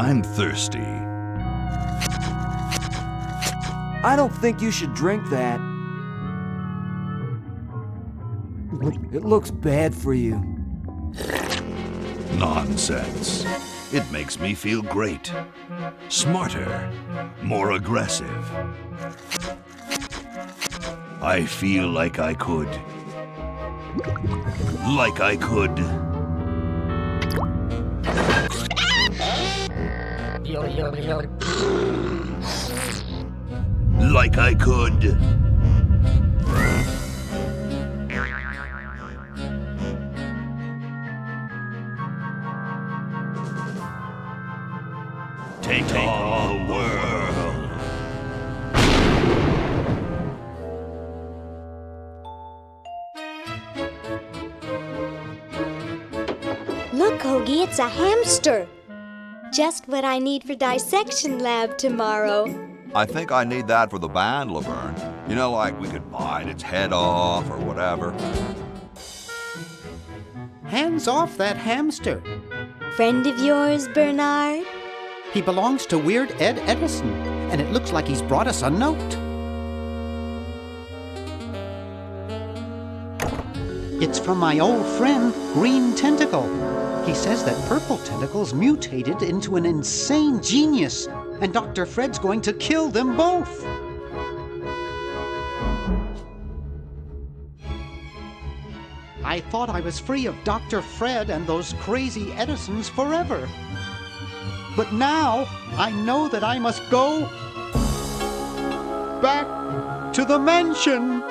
I'm thirsty. I don't think you should drink that. It looks bad for you. Nonsense. It makes me feel great. Smarter, more aggressive. I feel like I could. Like I could. Like I could. Take all the world. Look, Hoagie, it's a hamster. Just what I need for dissection lab tomorrow. I think I need that for the band, Laverne. You know, like we could bite its head off or whatever. Hands off that hamster. Friend of yours, Bernard? He belongs to Weird Ed Edison, and it looks like he's brought us a note. It's from my old friend, Green Tentacle. He says that Purple Tentacle's mutated into an insane genius, and Dr. Fred's going to kill them both. I thought I was free of Dr. Fred and those crazy Edisons forever. But now I know that I must go back to the mansion.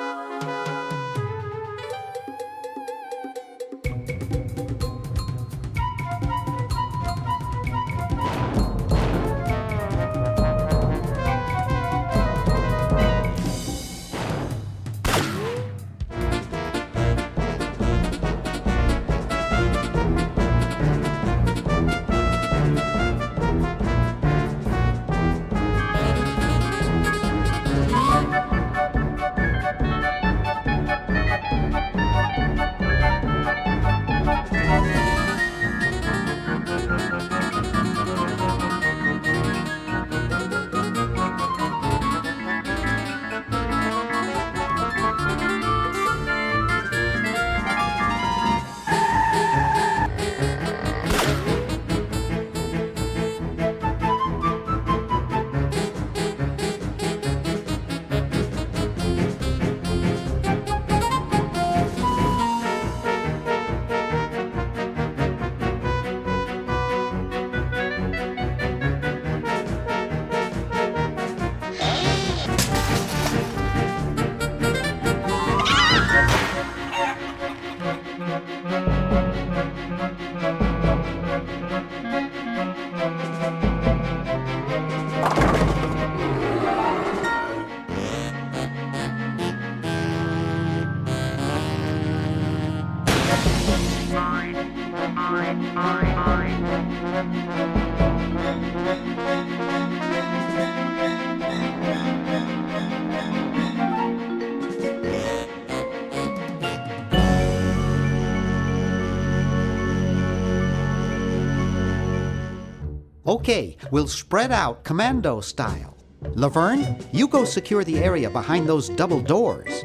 Okay, we'll spread out commando style. Laverne, you go secure the area behind those double doors.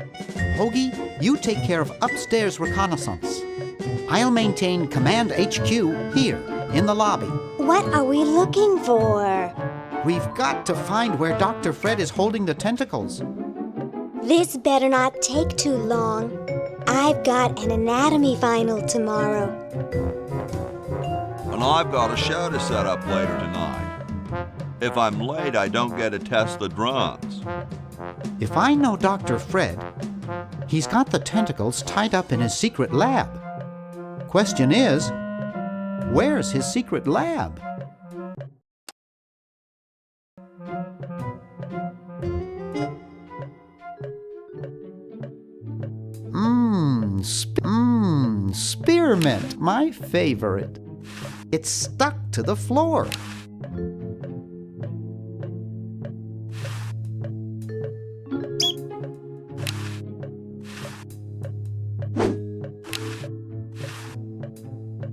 Hoagie, you take care of upstairs reconnaissance. I'll maintain Command HQ here, in the lobby. What are we looking for? We've got to find where Dr. Fred is holding the tentacles. This better not take too long. I've got an anatomy final tomorrow. And I've got a show to set up later tonight. If I'm late, I don't get to test the drums. If I know Dr. Fred, he's got the tentacles tied up in his secret lab. Question is, where's his secret lab? Spearmint, my favorite. It's stuck to the floor.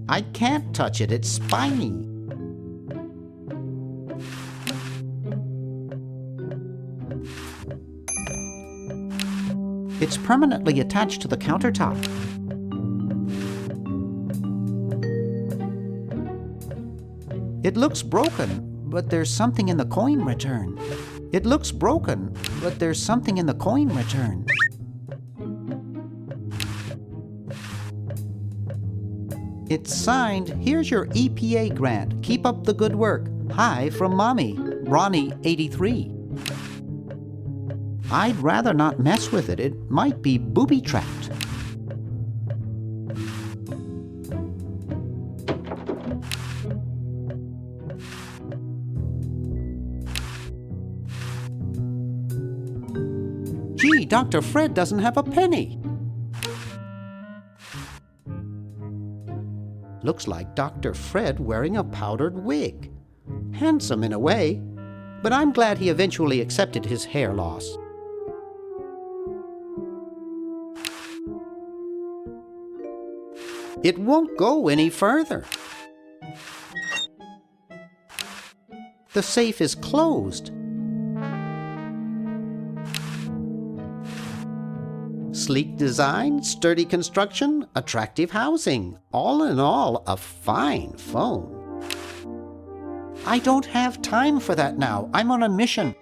I can't touch it, it's spiny. It's permanently attached to the countertop. It looks broken, but there's something in the coin return. It looks broken, but there's something in the coin return. It's signed, "Here's your EPA grant. Keep up the good work. Hi from Mommy, Ronnie 83. I'd rather not mess with it. It might be booby-trapped. Gee, Dr. Fred doesn't have a penny. Looks like Dr. Fred wearing a powdered wig. Handsome in a way, but I'm glad he eventually accepted his hair loss. It won't go any further. The safe is closed. Sleek design, sturdy construction, attractive housing. All in all, a fine phone. I don't have time for that now. I'm on a mission.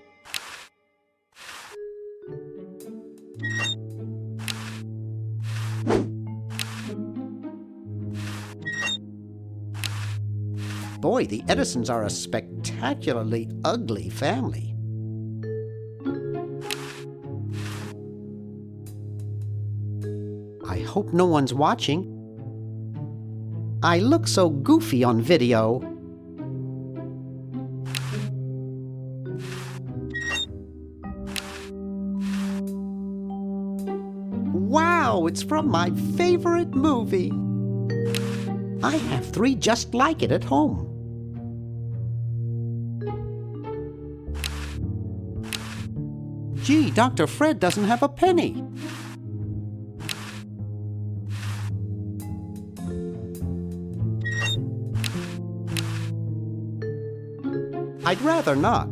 Boy, the Edisons are a spectacularly ugly family. I hope no one's watching. I look so goofy on video. Wow, it's from my favorite movie. I have 3 just like it at home. Gee, Dr. Fred doesn't have a penny. I'd rather not.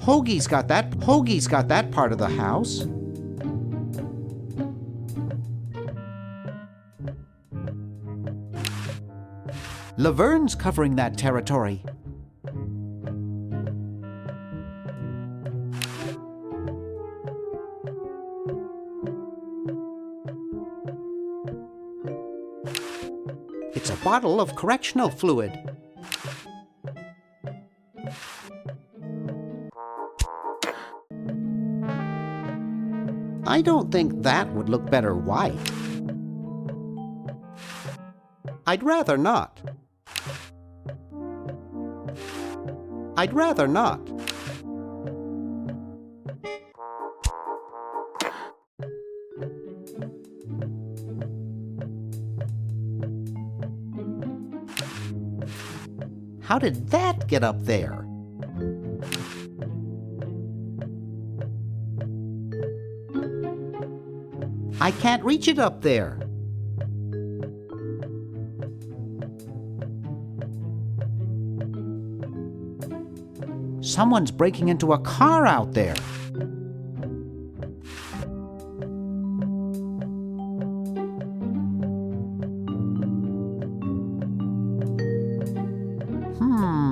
Hoagie's got that part of the house. Laverne's covering that territory. It's a bottle of correctional fluid. I don't think that would look better white. I'd rather not. I'd rather not. How did that get up there? I can't reach it up there. Someone's breaking into a car out there.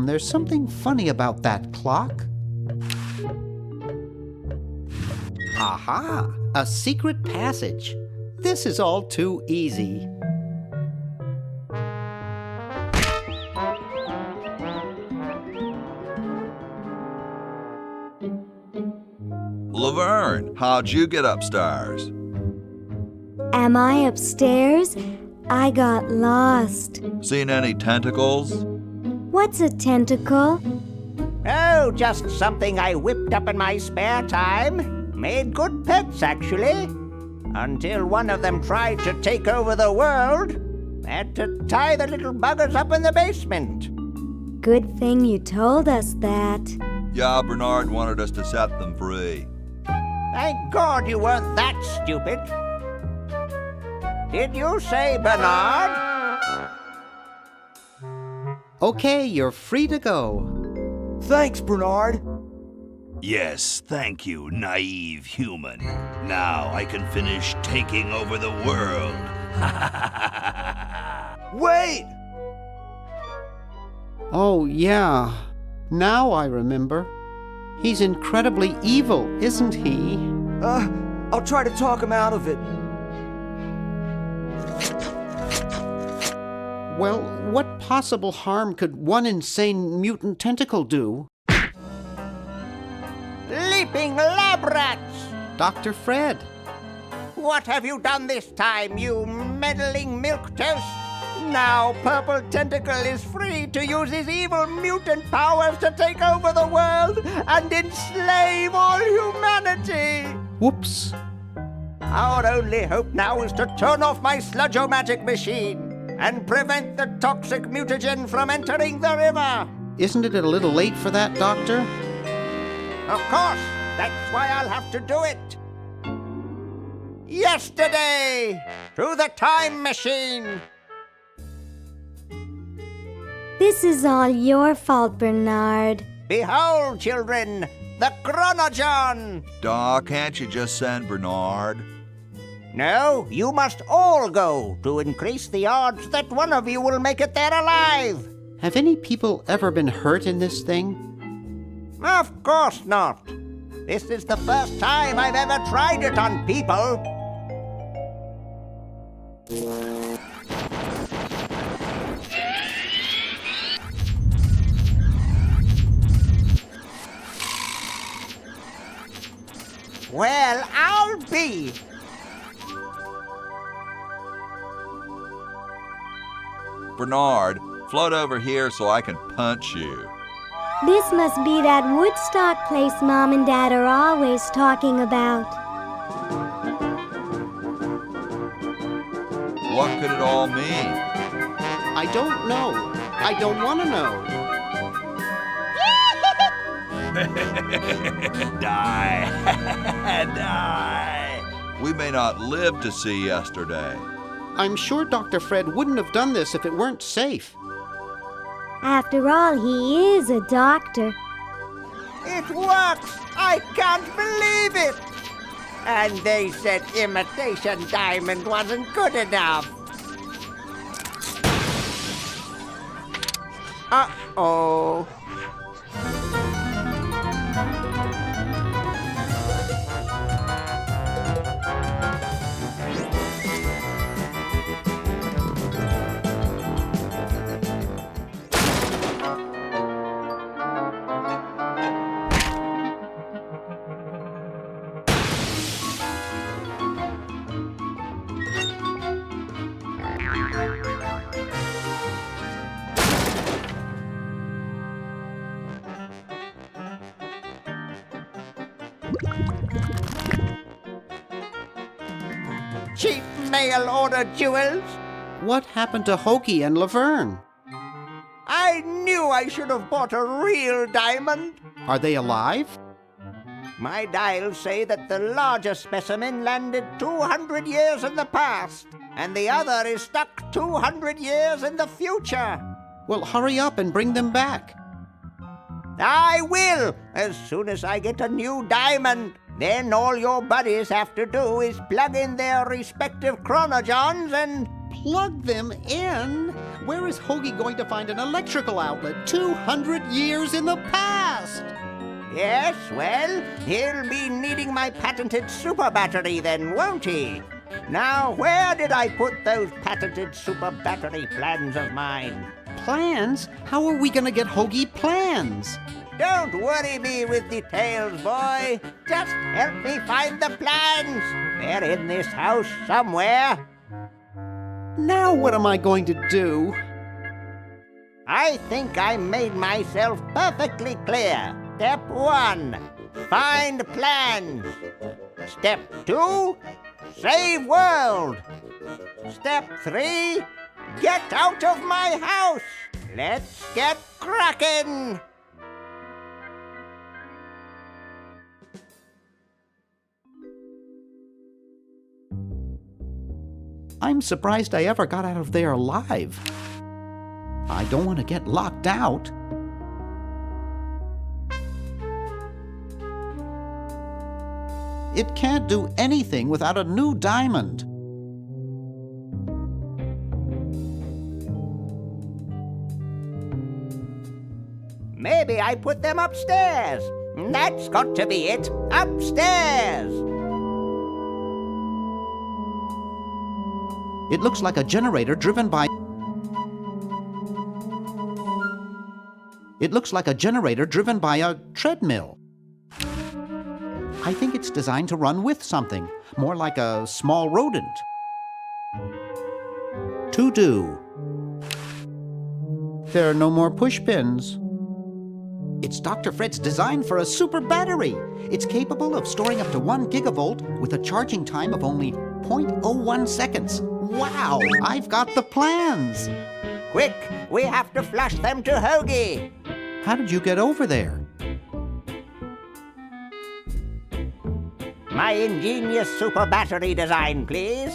There's something funny about that clock. Aha! A secret passage. This is all too easy. Laverne, how'd you get upstairs? Am I upstairs? I got lost. Seen any tentacles? What's a tentacle? Oh, just something I whipped up in my spare time. Made good pets, actually. Until one of them tried to take over the world. Had to tie the little buggers up in the basement. Good thing you told us that. Yeah, Bernard wanted us to set them free. Thank God you weren't that stupid. Did you say Bernard? Okay, you're free to go. Thanks, Bernard. Yes, thank you, naive human. Now I can finish taking over the world. Wait! Oh, yeah. Now I remember. He's incredibly evil, isn't he? I'll try to talk him out of it. Well, what possible harm could one insane mutant tentacle do? Leaping lab rats! Dr. Fred. What have you done this time, you meddling milquetoast? Now Purple Tentacle is free to use his evil mutant powers to take over the world and enslave all humanity! Whoops. Our only hope now is to turn off my sludge-o-magic machine and prevent the toxic mutagen from entering the river. Isn't it a little late for that, Doctor? Of course, that's why I'll have to do it. Yesterday, through the time machine. This is all your fault, Bernard. Behold, children, the Chronogon. Doc, can't you just send Bernard? No, you must all go to increase the odds that one of you will make it there alive. Have any people ever been hurt in this thing? Of course not. This is the first time I've ever tried it on people. Well, I'll be. Bernard, float over here so I can punch you. This must be that Woodstock place Mom and Dad are always talking about. What could it all mean? I don't know. I don't want to know. Die. Die. We may not live to see yesterday. I'm sure Dr. Fred wouldn't have done this if it weren't safe. After all, he is a doctor. It works! I can't believe it! And they said imitation diamond wasn't good enough. Uh-oh. Cheap mail order jewels. What happened to Hoagie and Laverne? I knew I should have bought a real diamond. Are they alive? My dials say that the larger specimen landed 200 years in the past, and the other is stuck 200 years in the future. Well, hurry up and bring them back. I will, as soon as I get a new diamond. Then all your buddies have to do is plug in their respective chronogons and... Plug them in? Where is Hoagie going to find an electrical outlet 200 years in the past? Yes, well, he'll be needing my patented super battery then, won't he? Now, where did I put those patented super battery plans of mine? Plans? How are we going to get Hoagie plans? Don't worry me with details, boy. Just help me find the plans. They're in this house somewhere. Now what am I going to do? I think I made myself perfectly clear. Step 1, find plans. Step 2, save world. Step 3, get out of my house. Let's get cracking. I'm surprised I ever got out of there alive. I don't want to get locked out. It can't do anything without a new diamond. Maybe I put them upstairs. That's got to be it. Upstairs. It looks like a generator driven by... It looks like a generator driven by a treadmill. I think it's designed to run with something, more like a small rodent. To do. There are no more push pins. It's Dr. Fred's design for a super battery. It's capable of storing up to 1 gigavolt with a charging time of only 0.01 seconds. Wow, I've got the plans. Quick, we have to flush them to Hoagie. How did you get over there? My ingenious super battery design, please.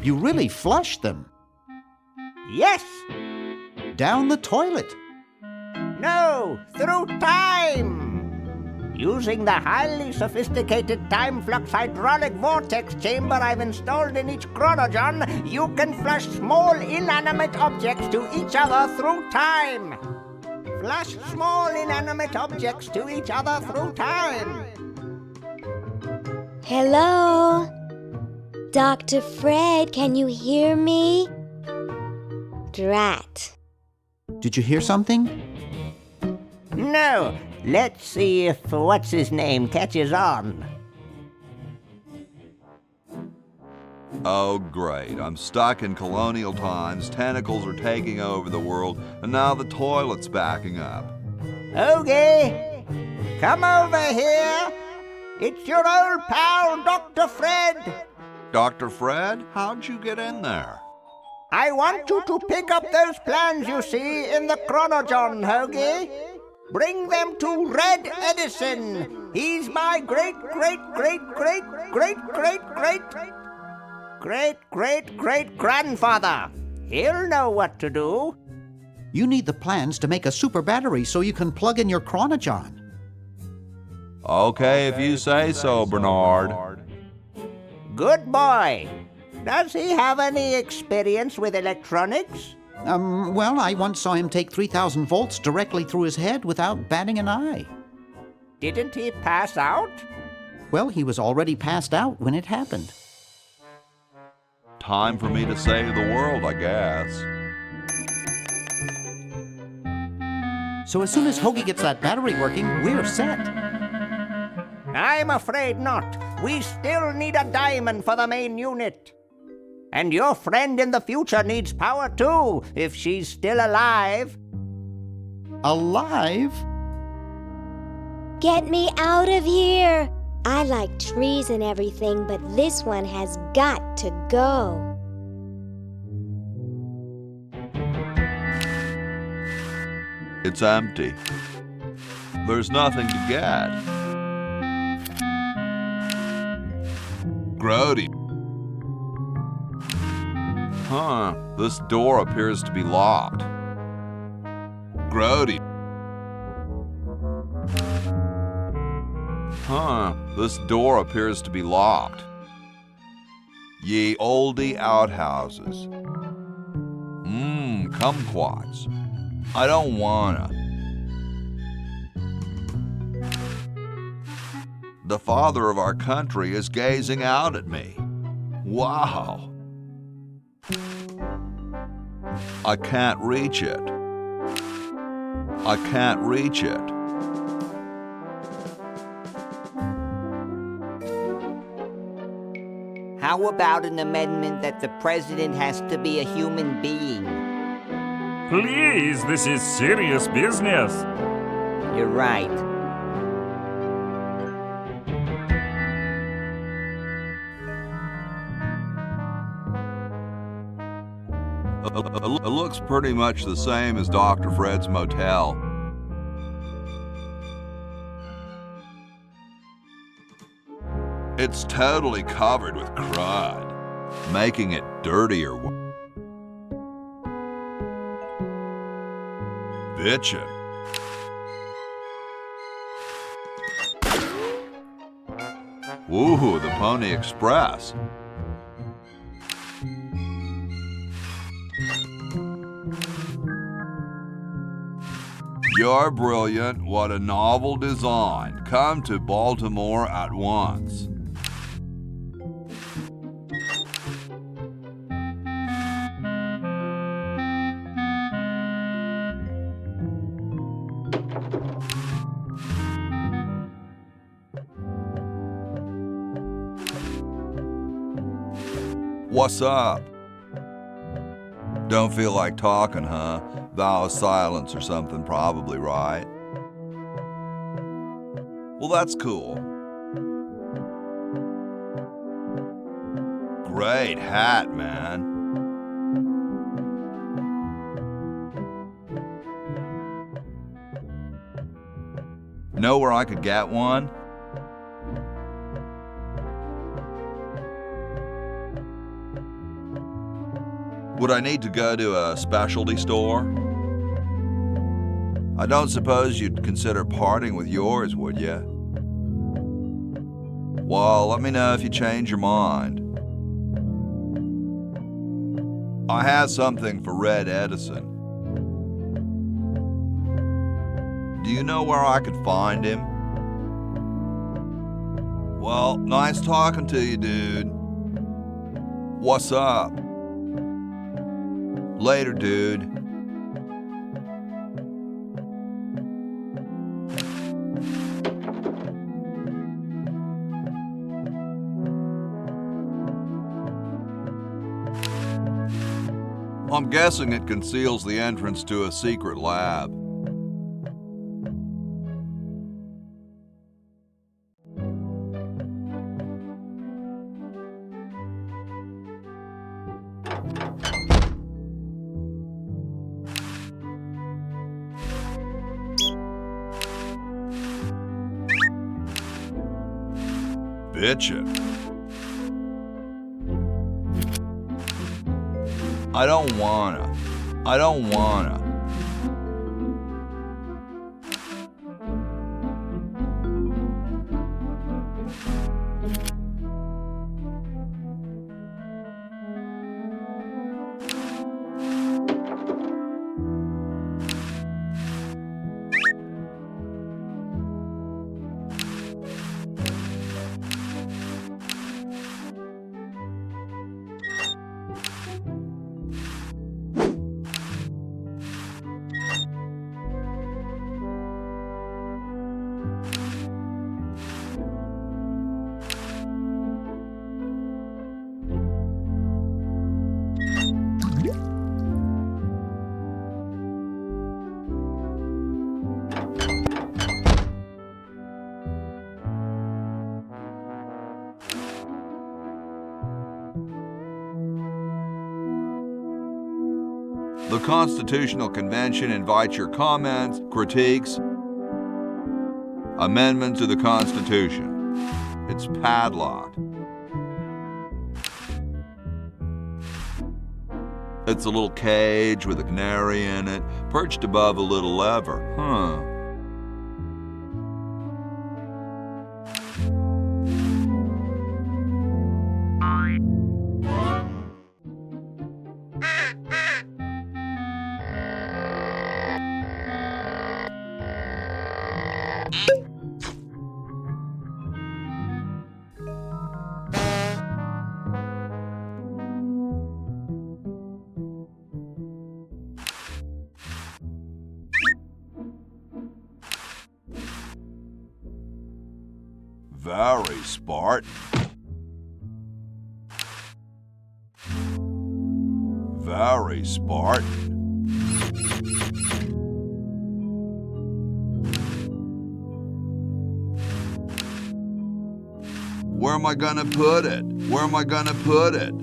You really flushed them. Yes. Down the toilet. No, through time. Using the highly sophisticated time flux hydraulic vortex chamber I've installed in each chronogon, you can flush small inanimate objects to each other through time. Flush small inanimate objects to each other through time. Hello? Dr. Fred, can you hear me? Drat. Did you hear something? No. Let's see if what's-his-name catches on. Oh, great. I'm stuck in colonial times, tentacles are taking over the world, and now the toilet's backing up. Hoagie, come over here. It's your old pal, Dr. Fred. Dr. Fred, how'd you get in there? I want you to pick up those plans you see in the chronogon, Hoagie. Bring them to Red Edison. He's my great-great-great-great-great-great-great-great-grandfather. He'll know what to do. You need the plans to make a super battery so you can plug in your chronogon. Okay, if you say so, Bernard. Good boy. Does he have any experience with electronics? Well, I once saw him take 3,000 volts directly through his head without batting an eye. Didn't he pass out? Well, he was already passed out when it happened. Time for me to save the world, I guess. So as soon as Hoagie gets that battery working, we're set. I'm afraid not. We still need a diamond for the main unit. And your friend in the future needs power too, if she's still alive. Alive? Get me out of here! I like trees and everything, but this one has got to go. It's empty. There's nothing to get. Grody. Huh, this door appears to be locked. Grody. Huh, this door appears to be locked. Ye olde outhouses. Kumquats. I don't wanna. The father of our country is gazing out at me. Wow. I can't reach it. I can't reach it. How about an amendment that the president has to be a human being? Please, this is serious business. You're right. It looks pretty much the same as Dr. Fred's motel. It's totally covered with crud, making it dirtier. Bitchin'. Woohoo, the Pony Express. You're brilliant. What a novel design. Come to Baltimore at once. What's up? Don't feel like talking, huh? Vow of silence or something, probably, right? Well, that's cool. Great hat, man. Know where I could get one? Would I need to go to a specialty store? I don't suppose you'd consider parting with yours, would you? Well, let me know if you change your mind. I have something for Red Edison. Do you know where I could find him? Well, nice talking to you, dude. What's up? Later, dude. I'm guessing it conceals the entrance to a secret lab. Bitchin'. I don't wanna. The Constitutional Convention invites your comments, critiques, amendments to the Constitution. It's padlocked. It's a little cage with a canary in it, perched above a little lever. Very Spartan. Very Spartan. Where am I gonna put it? Where am I gonna put it?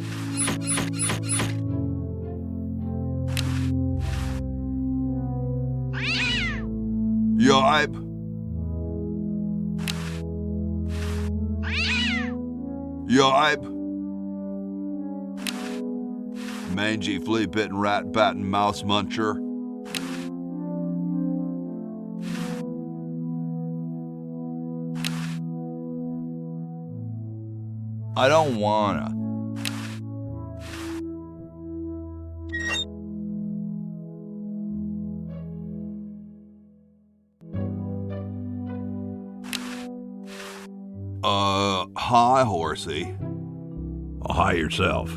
Yipe. Yipe! Mangy, flea-bitten, rat-batting mouse muncher. I don't wanna. Hi, horsey. Hi yourself.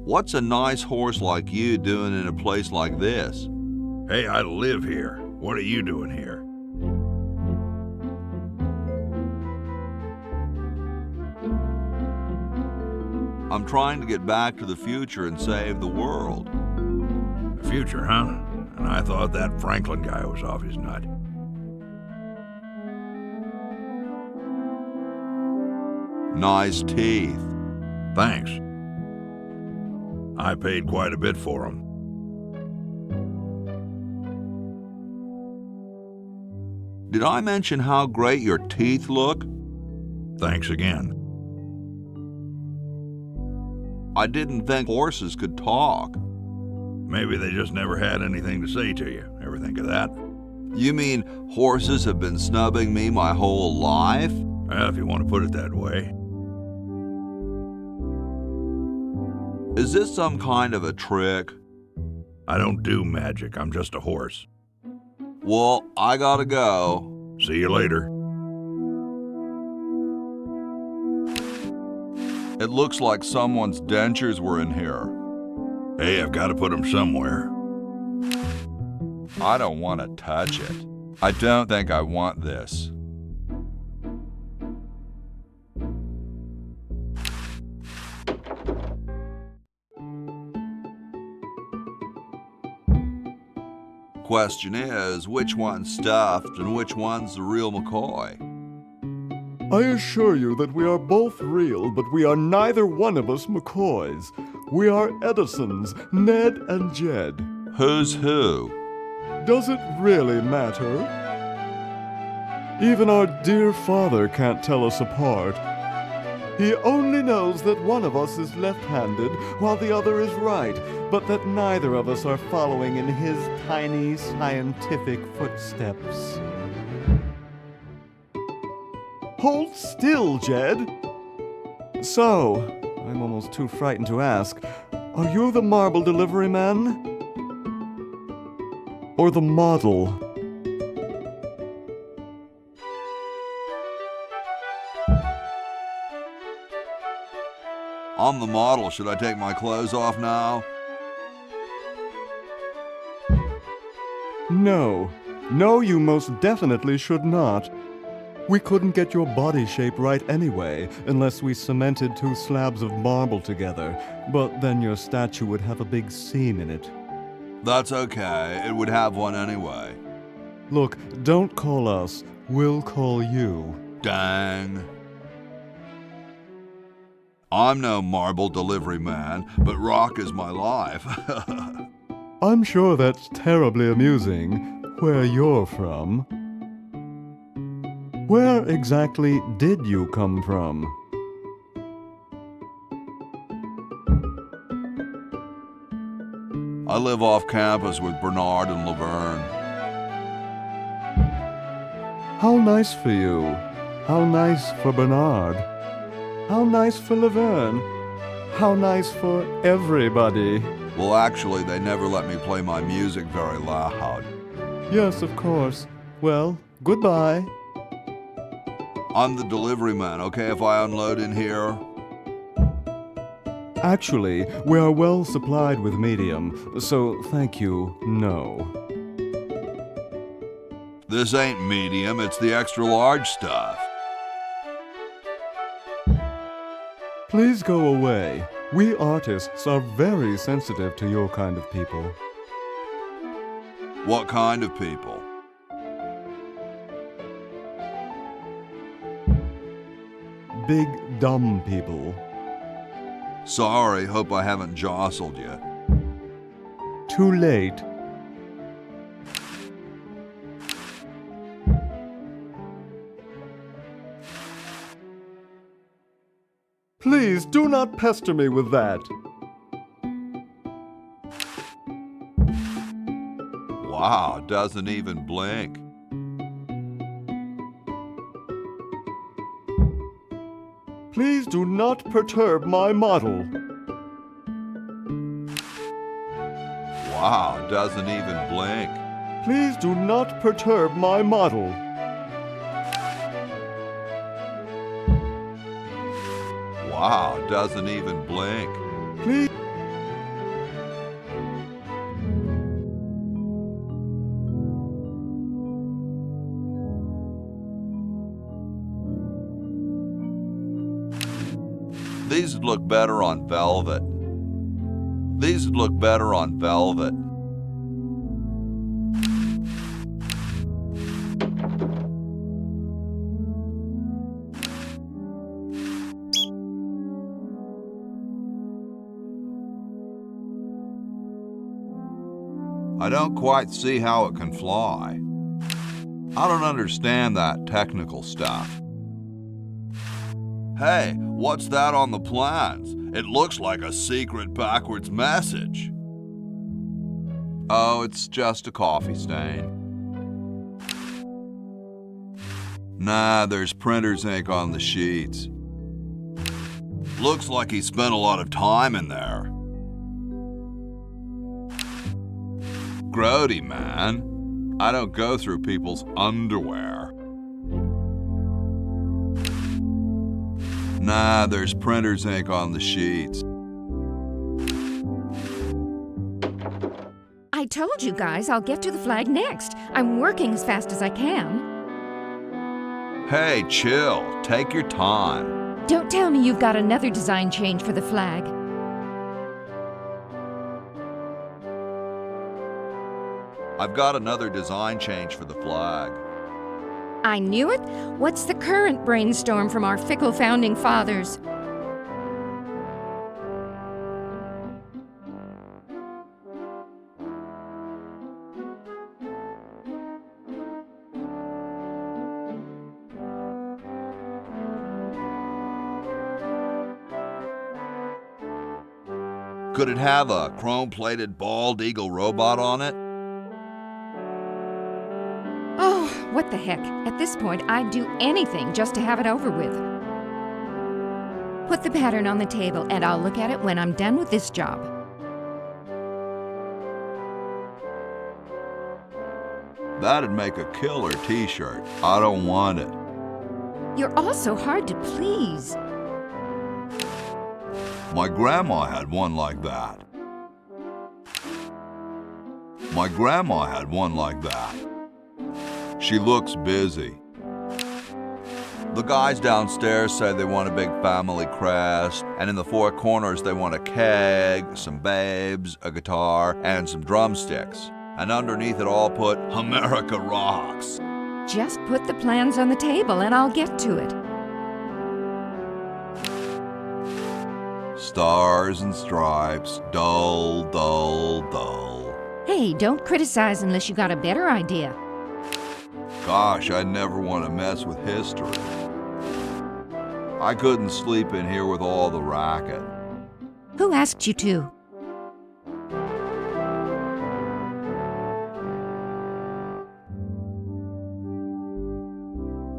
What's a nice horse like you doing in a place like this? Hey, I live here. What are you doing here? I'm trying to get back to the future and save the world. The future, huh? And I thought that Franklin guy was off his nut. Nice teeth. Thanks. I paid quite a bit for them. Did I mention how great your teeth look? Thanks again. I didn't think horses could talk. Maybe they just never had anything to say to you. Ever think of that? You mean horses have been snubbing me my whole life? Well, if you want to put it that way. Is this some kind of a trick? I don't do magic. I'm just a horse. Well, I gotta go. See you later. It looks like someone's dentures were in here. Hey, I've got to put them somewhere. I don't want to touch it. I don't think I want this. Question is, which one's stuffed and which one's the real McCoy? I assure you that we are both real, but we are neither one of us McCoys. We are Edisons, Ned and Jed. Who's who? Does it really matter? Even our dear father can't tell us apart. He only knows that one of us is left-handed while the other is right, but that neither of us are following in his tiny scientific footsteps. Hold still, Jed! So, I'm almost too frightened to ask, are you the marble delivery man? Or the model? I'm the model. Should I take my clothes off now? No. No, you most definitely should not. We couldn't get your body shape right anyway, unless we cemented 2 slabs of marble together. But then your statue would have a big seam in it. That's okay. It would have one anyway. Look, don't call us. We'll call you. Dang. I'm no marble delivery man, but rock is my life. I'm sure that's terribly amusing, where you're from. Where exactly did you come from? I live off campus with Bernard and Laverne. How nice for you. How nice for Bernard. How nice for Laverne. How nice for everybody. Well, actually, they never let me play my music very loud. Yes, of course. Well, goodbye. I'm the delivery man, okay, if I unload in here? Actually, we are well supplied with medium, so thank you, no. This ain't medium, it's the extra large stuff. Please go away. We artists are very sensitive to your kind of people. What kind of people? Big, dumb people. Sorry, hope I haven't jostled you. Too late. Please do not pester me with that. Wow, doesn't even blink. Please do not perturb my model. Wow, doesn't even blink. Please do not perturb my model. Wow, doesn't even blink. Please. These would look better on velvet. These would look better on velvet. I don't quite see how it can fly. I don't understand that technical stuff. Hey, what's that on the plans? It looks like a secret backwards message. Oh, it's just a coffee stain. Nah, there's printer's ink on the sheets. Looks like he spent a lot of time in there. Grody, man. I don't go through people's underwear. Nah, there's printer's ink on the sheets. I told you guys I'll get to the flag next. I'm working as fast as I can. Hey, chill. Take your time. Don't tell me you've got another design change for the flag. I've got another design change for the flag. I knew it. What's the current brainstorm from our fickle founding fathers? Could it have a chrome-plated bald eagle robot on it? Oh, what the heck. At this point, I'd do anything just to have it over with. Put the pattern on the table and I'll look at it when I'm done with this job. That'd make a killer t-shirt. I don't want it. You're all so hard to please. My grandma had one like that. My grandma had one like that. She looks busy. The guys downstairs say they want a big family crest, and in the four corners they want a keg, some babes, a guitar, and some drumsticks. And underneath it all put, America Rocks. Just put the plans on the table and I'll get to it. Stars and stripes, dull, dull, dull. Hey, don't criticize unless you got a better idea. Gosh, I never want to mess with history. I couldn't sleep in here with all the racket. Who asked you to?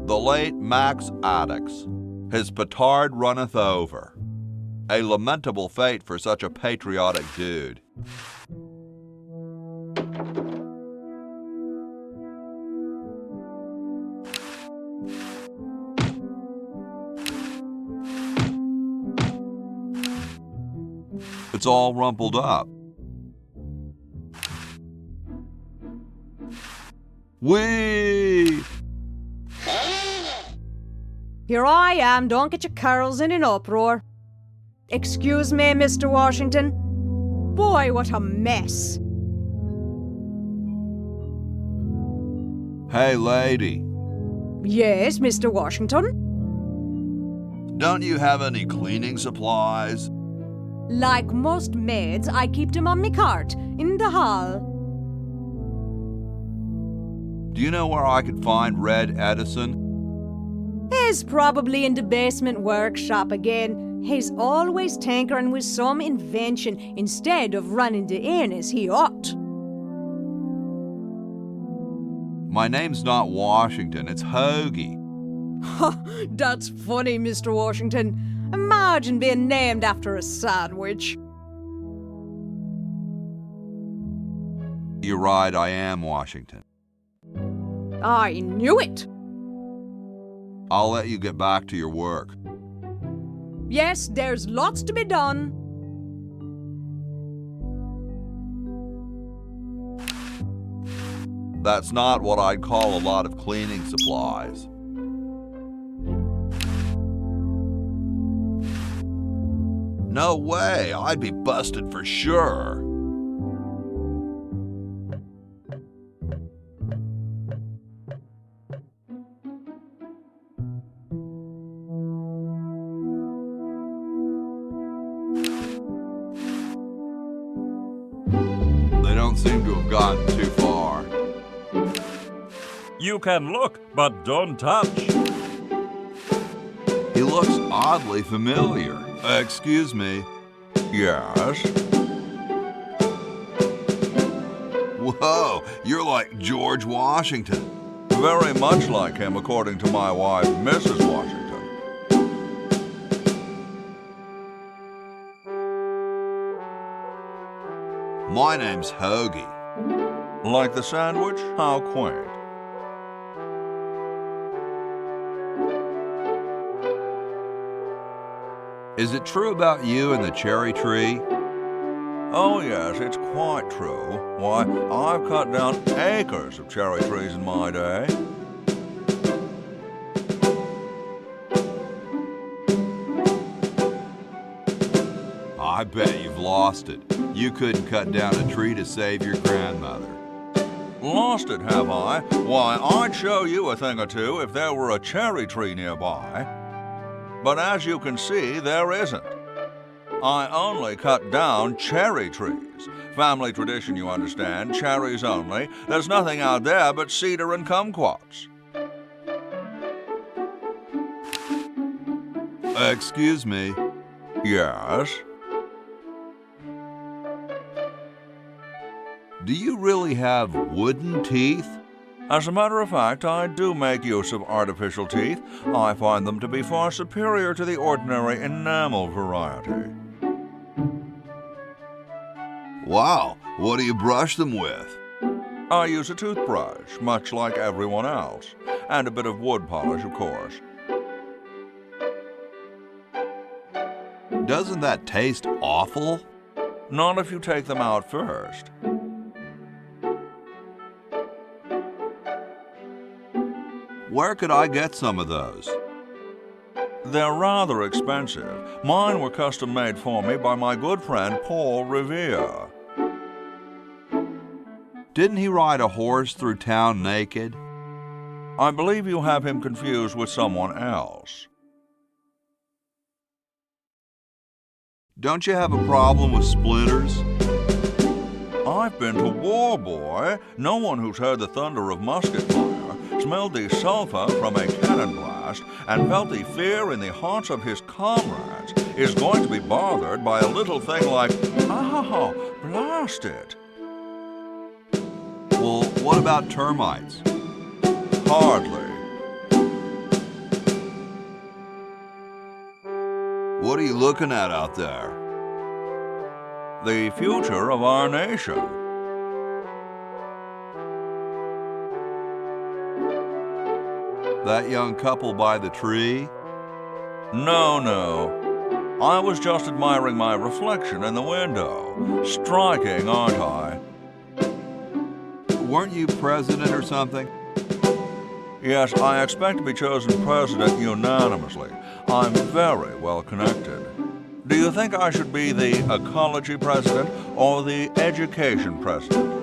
The late Max Addix, his petard runneth over. A lamentable fate for such a patriotic dude. It's all rumpled up. Whee! Here I am, don't get your curls in an uproar. Excuse me, Mr. Washington. Boy, what a mess. Hey, lady. Yes, Mr. Washington? Don't you have any cleaning supplies? Like most maids, I keep them on me cart, in the hall. Do you know where I could find Red Edison? He's probably in the basement workshop again. He's always tinkering with some invention instead of running the inn as he ought. My name's not Washington, it's Hoagie. That's funny, Mr. Washington. Imagine being named after a sandwich. You're right, I am Washington. I knew it. I'll let you get back to your work. Yes, there's lots to be done. That's not what I'd call a lot of cleaning supplies. No way, I'd be busted for sure. They don't seem to have gotten too far. You can look, but don't touch. He looks oddly familiar. Excuse me. Yes? Whoa, you're like George Washington. Very much like him, according to my wife, Mrs. Washington. My name's Hoagie. Like the sandwich? How quaint. Is it true about you and the cherry tree? Oh yes, it's quite true. Why, I've cut down acres of cherry trees in my day. I bet you've lost it. You couldn't cut down a tree to save your grandmother. Lost it, have I? Why, I'd show you a thing or two if there were a cherry tree nearby. But as you can see, there isn't. I only cut down cherry trees. Family tradition, you understand, cherries only. There's nothing out there but cedar and kumquats. Excuse me. Yes? Do you really have wooden teeth? As a matter of fact, I do make use of artificial teeth. I find them to be far superior to the ordinary enamel variety. Wow, what do you brush them with? I use a toothbrush, much like everyone else, and a bit of wood polish, of course. Doesn't that taste awful? Not if you take them out first. Where could I get some of those? They're rather expensive. Mine were custom made for me by my good friend Paul Revere. Didn't he ride a horse through town naked? I believe you have him confused with someone else. Don't you have a problem with splinters? I've been to war, boy. No one who's heard the thunder of musket fire, smelled the sulphur from a cannon blast, and felt the fear in the hearts of his comrades is going to be bothered by a little thing like, oh, blast it. Well, what about termites? Hardly. What are you looking at out there? The future of our nation. That young couple by the tree? No. I was just admiring my reflection in the window. Striking, aren't I? Weren't you president or something? Yes, I expect to be chosen president unanimously. I'm very well connected. Do you think I should be the ecology president or the education president?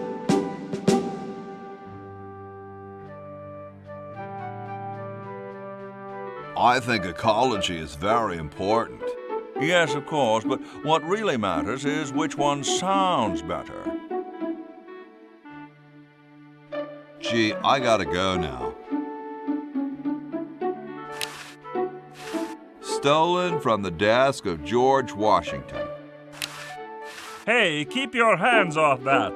I think ecology is very important. Yes, of course, but what really matters is which one sounds better. Gee, I gotta go now. stolen from the desk of George Washington. Hey, keep your hands off that.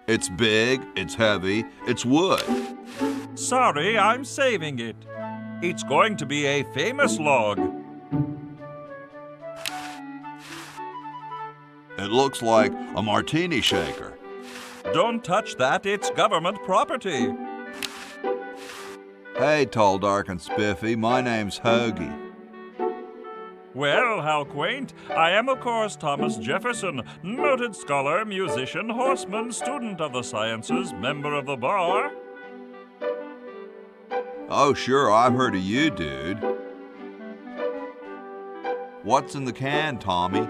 It's big, it's heavy, it's wood. Sorry, I'm saving it. It's going to be a famous log. It looks like a martini shaker. Don't touch that, it's government property. Hey, tall, dark, and spiffy, my name's Hoagie. Well, how quaint. I am, of course, Thomas Jefferson, noted scholar, musician, horseman, student of the sciences, member of the bar. Oh, sure, I've heard of you, dude. What's in the can, Tommy?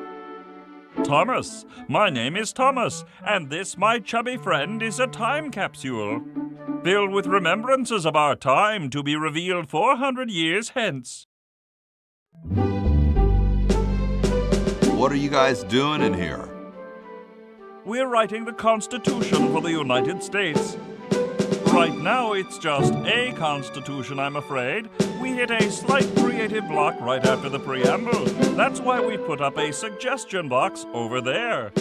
Thomas. My name is Thomas, and this, my chubby friend, is a time capsule, filled with remembrances of our time to be revealed 400 years hence. What are you guys doing in here? We're writing the Constitution for the United States. Right now, it's just a Constitution, I'm afraid. We hit a slight creative block right after the preamble. That's why we put up a suggestion box over there.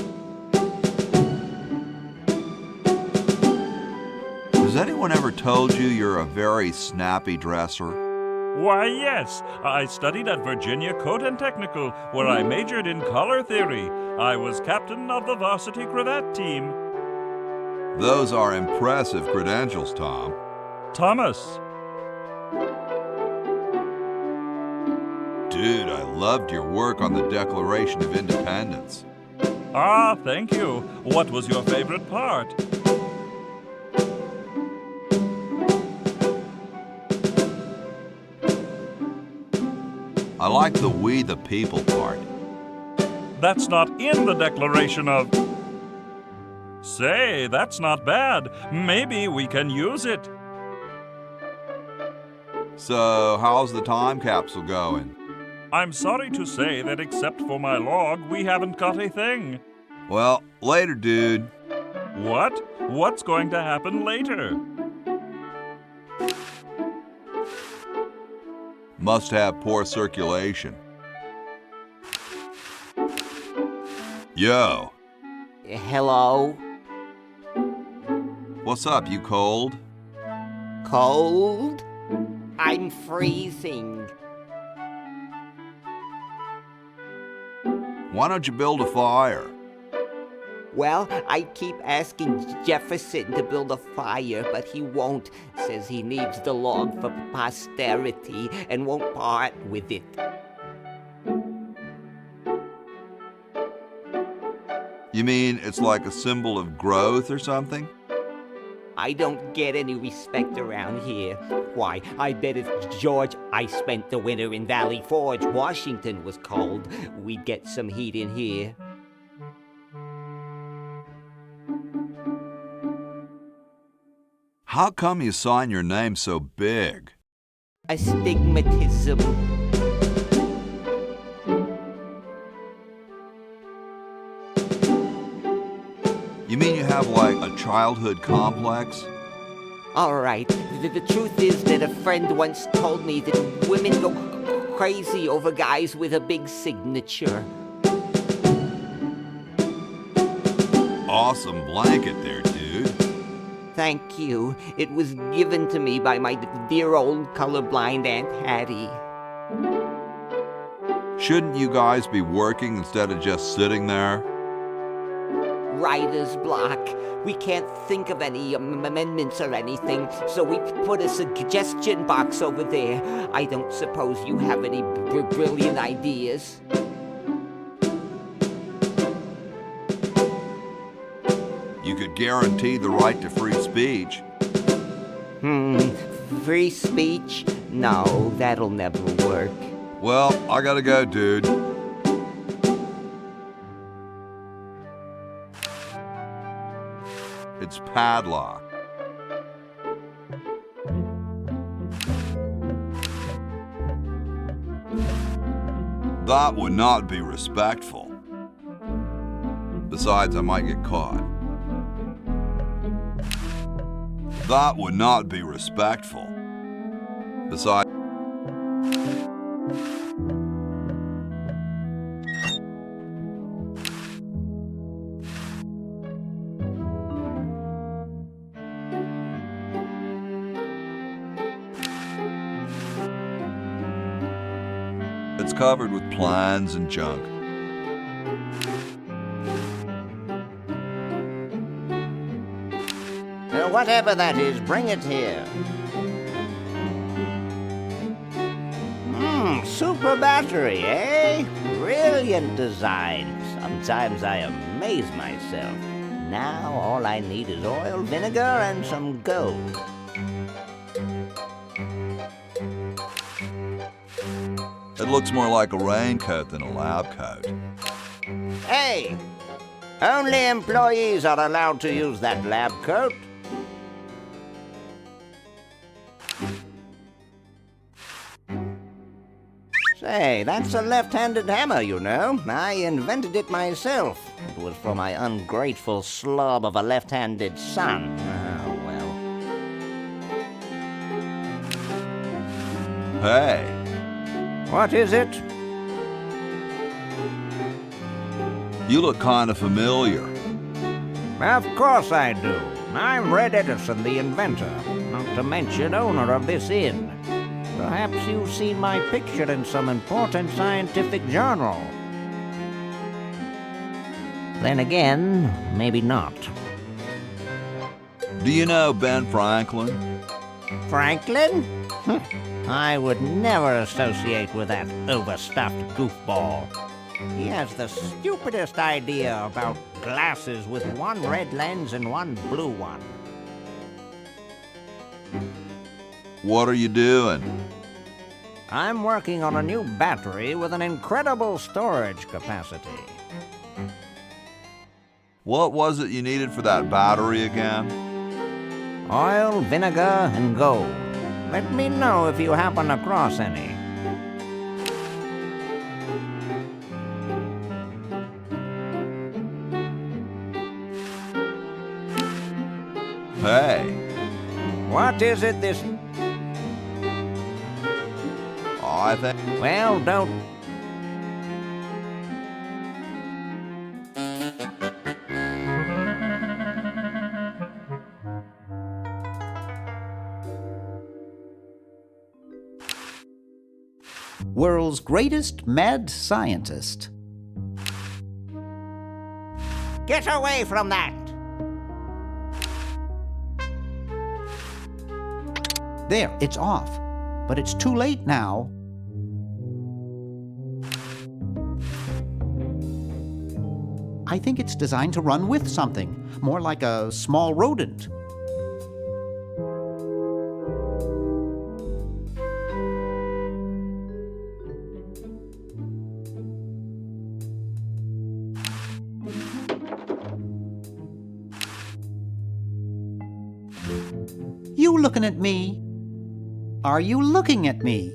Has anyone ever told you you're a very snappy dresser? Why, yes. I studied at Virginia Coat and Technical, where I majored in color theory. I was captain of the varsity cravat team. Those are impressive credentials, Tom. Thomas. Dude, I loved your work on the Declaration of Independence. Ah, thank you. What was your favorite part? I like the we the people part. That's not in the Declaration of... Say, that's not bad. Maybe we can use it. So, how's the time capsule going? I'm sorry to say that except for my log, we haven't got a thing. Well, later, dude. What? What's going to happen later? Must have poor circulation. Yo. Hello? What's up, you cold? Cold? I'm freezing. Why don't you build a fire? Well, I keep asking Jefferson to build a fire, but he won't. Says he needs the log for posterity and won't part with it. You mean it's like a symbol of growth or something? I don't get any respect around here. Why, I bet if George I spent the winter in Valley Forge, Washington was cold, we'd get some heat in here. How come you sign your name so big? Astigmatism. You mean you have like a childhood complex? All right, the truth is that a friend once told me that women go crazy over guys with a big signature. Awesome blanket there, dude. Thank you. It was given to me by my dear old colorblind Aunt Hattie. Shouldn't you guys be working instead of just sitting there? Writer's block. We can't think of any amendments or anything, so we put a suggestion box over there. I don't suppose you have any brilliant ideas? You could guarantee the right to free speech. Free speech? No, that'll never work. Well, I gotta go, dude. It's padlock. That would not be respectful. Besides, I might get caught. That would not be respectful. Besides... It's covered with plans and junk. Whatever that is, bring it here. Super battery, eh? Brilliant design. Sometimes I amaze myself. Now all I need is oil, vinegar, and some gold. It looks more like a raincoat than a lab coat. Hey! Only employees are allowed to use that lab coat. Say, that's a left-handed hammer, you know. I invented it myself. It was for my ungrateful slob of a left-handed son. Oh, well. Hey. What is it? You look kind of familiar. Of course I do. I'm Red Edison, the inventor, not to mention owner of this inn. Perhaps you've seen my picture in some important scientific journal. Then again, maybe not. Do you know Ben Franklin? Franklin? I would never associate with that overstuffed goofball. He has the stupidest idea about glasses with one red lens and one blue one. What are you doing? I'm working on a new battery with an incredible storage capacity. What was it you needed for that battery again? Oil, vinegar, and gold. Let me know if you happen across any. Hey. What is it this... I think... Well, don't... World's greatest mad scientist. Get away from that! There, it's off. But it's too late now. I think it's designed to run with something, more like a small rodent. You looking at me? Are you looking at me?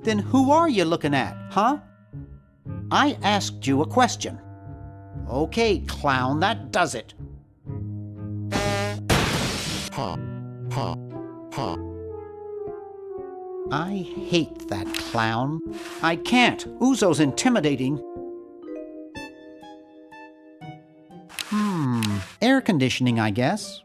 Then who are you looking at, huh? I asked you a question. Okay, clown, that does it. I hate that clown. I can't. Uzo's intimidating. Air conditioning, I guess.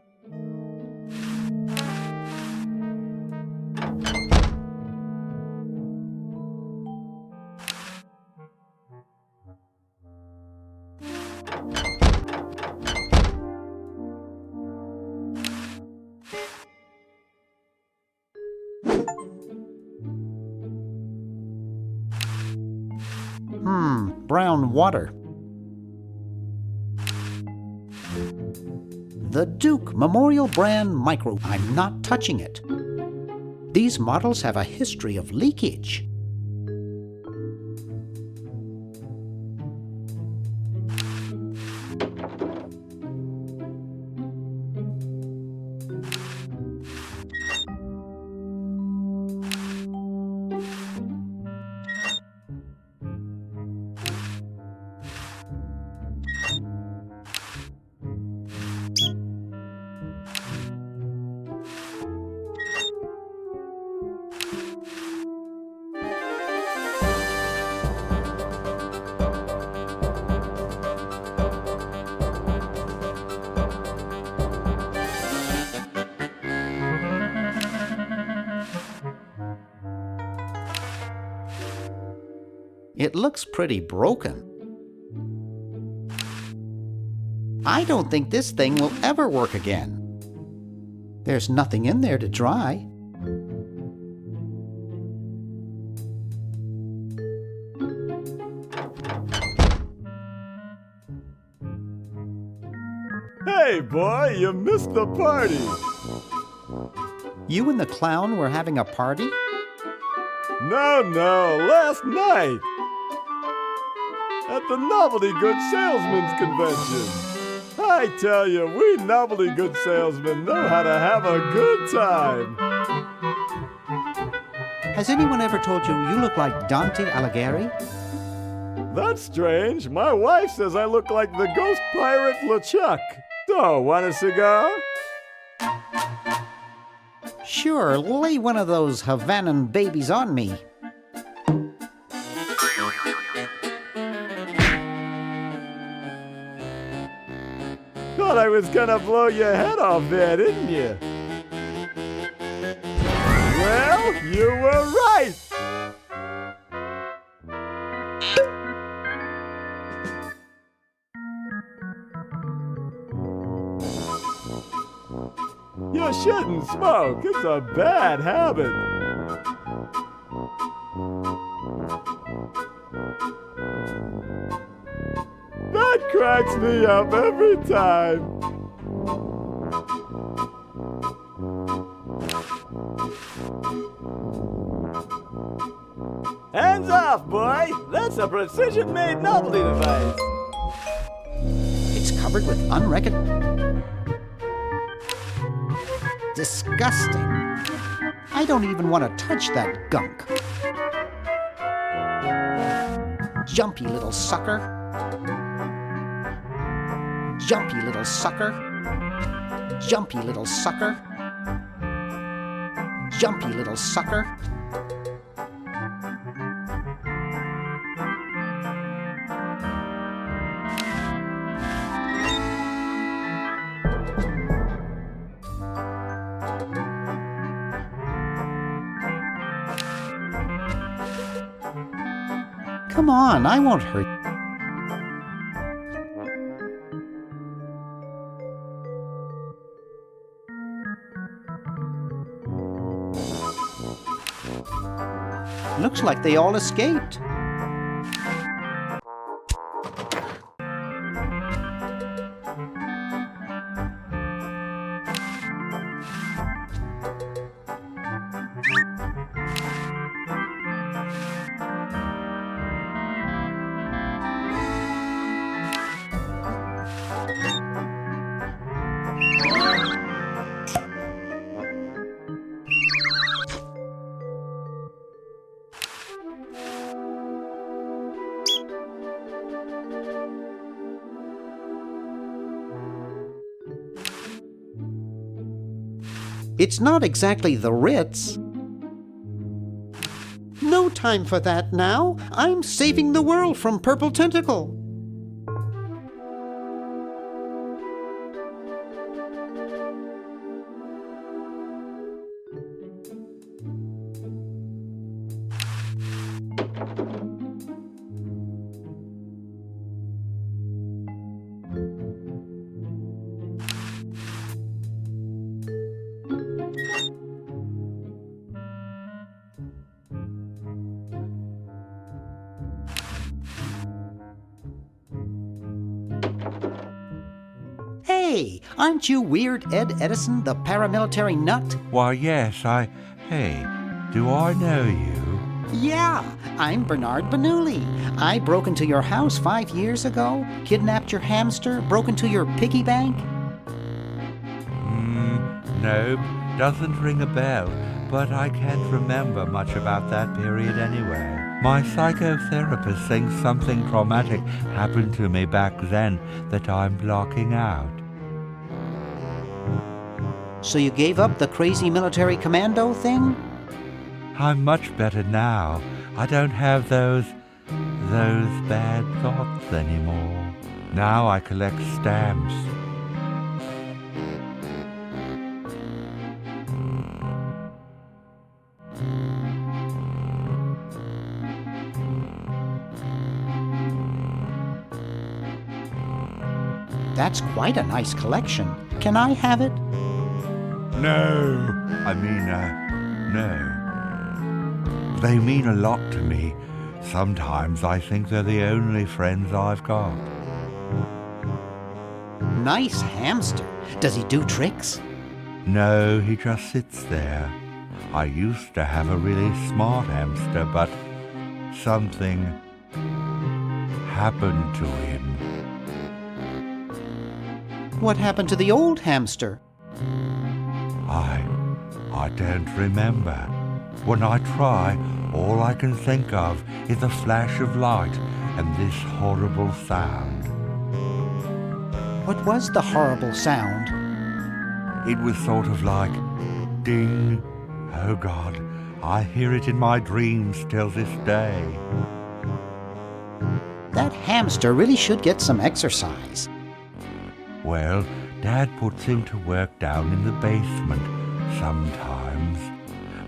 Brown water. The Duke Memorial Brand Micro. I'm not touching it. These models have a history of leakage. It looks pretty broken. I don't think this thing will ever work again. There's nothing in there to dry. Hey, boy, you missed the party. You and the clown were having a party? No, last night. At the Novelty Good Salesmen's Convention. I tell you, we novelty good salesmen know how to have a good time. Has anyone ever told you you look like Dante Alighieri? That's strange. My wife says I look like the ghost pirate LeChuck. So, want a cigar? Sure, lay one of those Havanan babies on me. Thought I was gonna blow your head off there, didn't you? Well, you were right! You shouldn't smoke. It's a bad habit. That cracks me up every time. Hands off, boy! That's a precision-made novelty device. It's covered with disgusting. I don't even want to touch that gunk. Jumpy little sucker. Jumpy little sucker. Jumpy little sucker. Jumpy little sucker. Come on, I won't hurt. Looks like they all escaped. It's not exactly the Ritz. No time for that now. I'm saving the world from Purple Tentacle. Hey, aren't you Weird Ed Edison, the paramilitary nut? Why, yes, Hey, do I know you? Yeah, I'm Bernard Bernoulli. I broke into your house 5 years ago, kidnapped your hamster, broke into your piggy bank. No, doesn't ring a bell, but I can't remember much about that period anyway. My psychotherapist thinks something traumatic happened to me back then that I'm blocking out. So you gave up the crazy military commando thing? I'm much better now. I don't have those bad thoughts anymore. Now I collect stamps. That's quite a nice collection. Can I have it? No. No. They mean a lot to me. Sometimes I think they're the only friends I've got. Nice hamster. Does he do tricks? No, he just sits there. I used to have a really smart hamster, but something happened to him. What happened to the old hamster? I don't remember. When I try, all I can think of is a flash of light and this horrible sound. What was the horrible sound? It was sort of like ding. Oh God, I hear it in my dreams till this day. That hamster really should get some exercise. Well, Dad puts him to work down in the basement sometimes.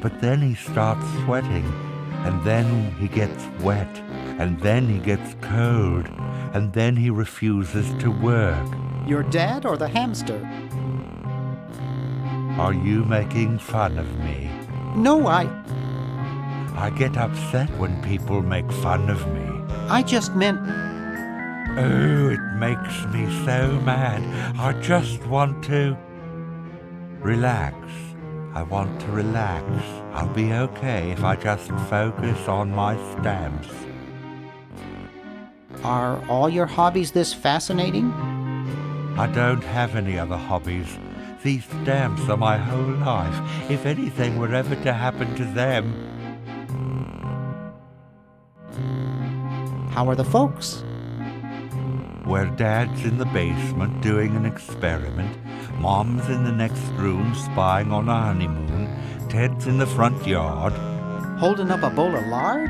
But then he starts sweating, and then he gets wet, and then he gets cold, and then he refuses to work. Your dad or the hamster? Are you making fun of me? No, I get upset when people make fun of me. I just meant... Oh, it makes me so mad. I just want to... relax. I want to relax. I'll be okay if I just focus on my stamps. Are all your hobbies this fascinating? I don't have any other hobbies. These stamps are my whole life. If anything were ever to happen to them... How are the folks? Well, Dad's in the basement doing an experiment. Mom's in the next room spying on a honeymoon. Ted's in the front yard. Holding up a bowl of lard?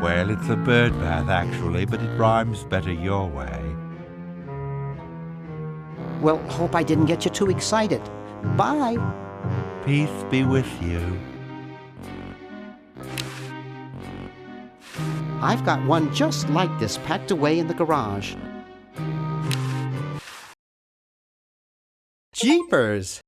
Well, it's a bird bath, actually, but it rhymes better your way. Well, hope I didn't get you too excited. Bye. Peace be with you. I've got one just like this packed away in the garage. Jeepers!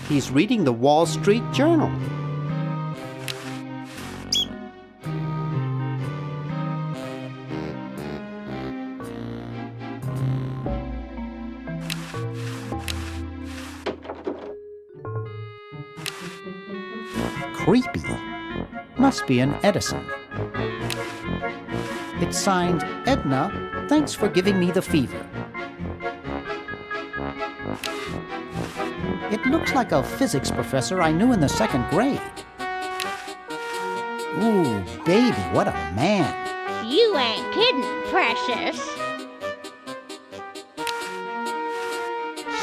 He's reading the Wall Street Journal. Creepy. Must be an Edison. It's signed, Edna, thanks for giving me the fever. It looks like a physics professor I knew in the 2nd grade. Ooh, baby, what a man. You ain't kidding, precious.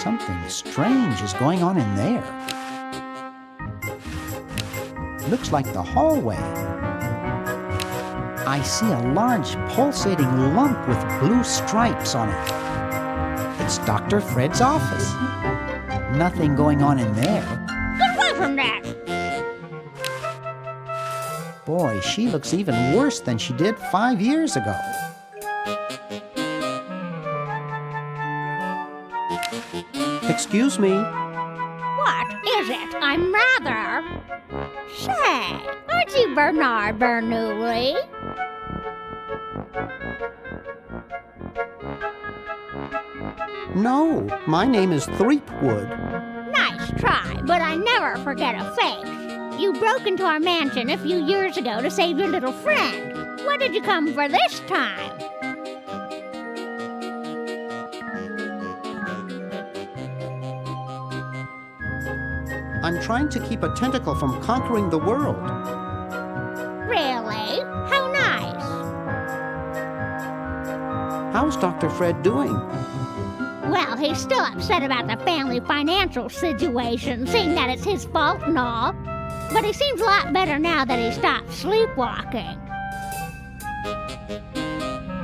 Something strange is going on in there. Looks like the hallway. I see a large pulsating lump with blue stripes on it. It's Dr. Fred's office. Nothing going on in there. Get away from that! Boy, she looks even worse than she did 5 years ago. Excuse me. What is it? I'm rather... Say, aren't you Bernard Bernoulli? No, my name is Threepwood. Nice try, but I never forget a face. You broke into our mansion a few years ago to save your little friend. What did you come for this time? I'm trying to keep a tentacle from conquering the world. Really? How nice. How's Dr. Fred doing? Well, he's still upset about the family financial situation, seeing that it's his fault and all. But he seems a lot better now that he stopped sleepwalking.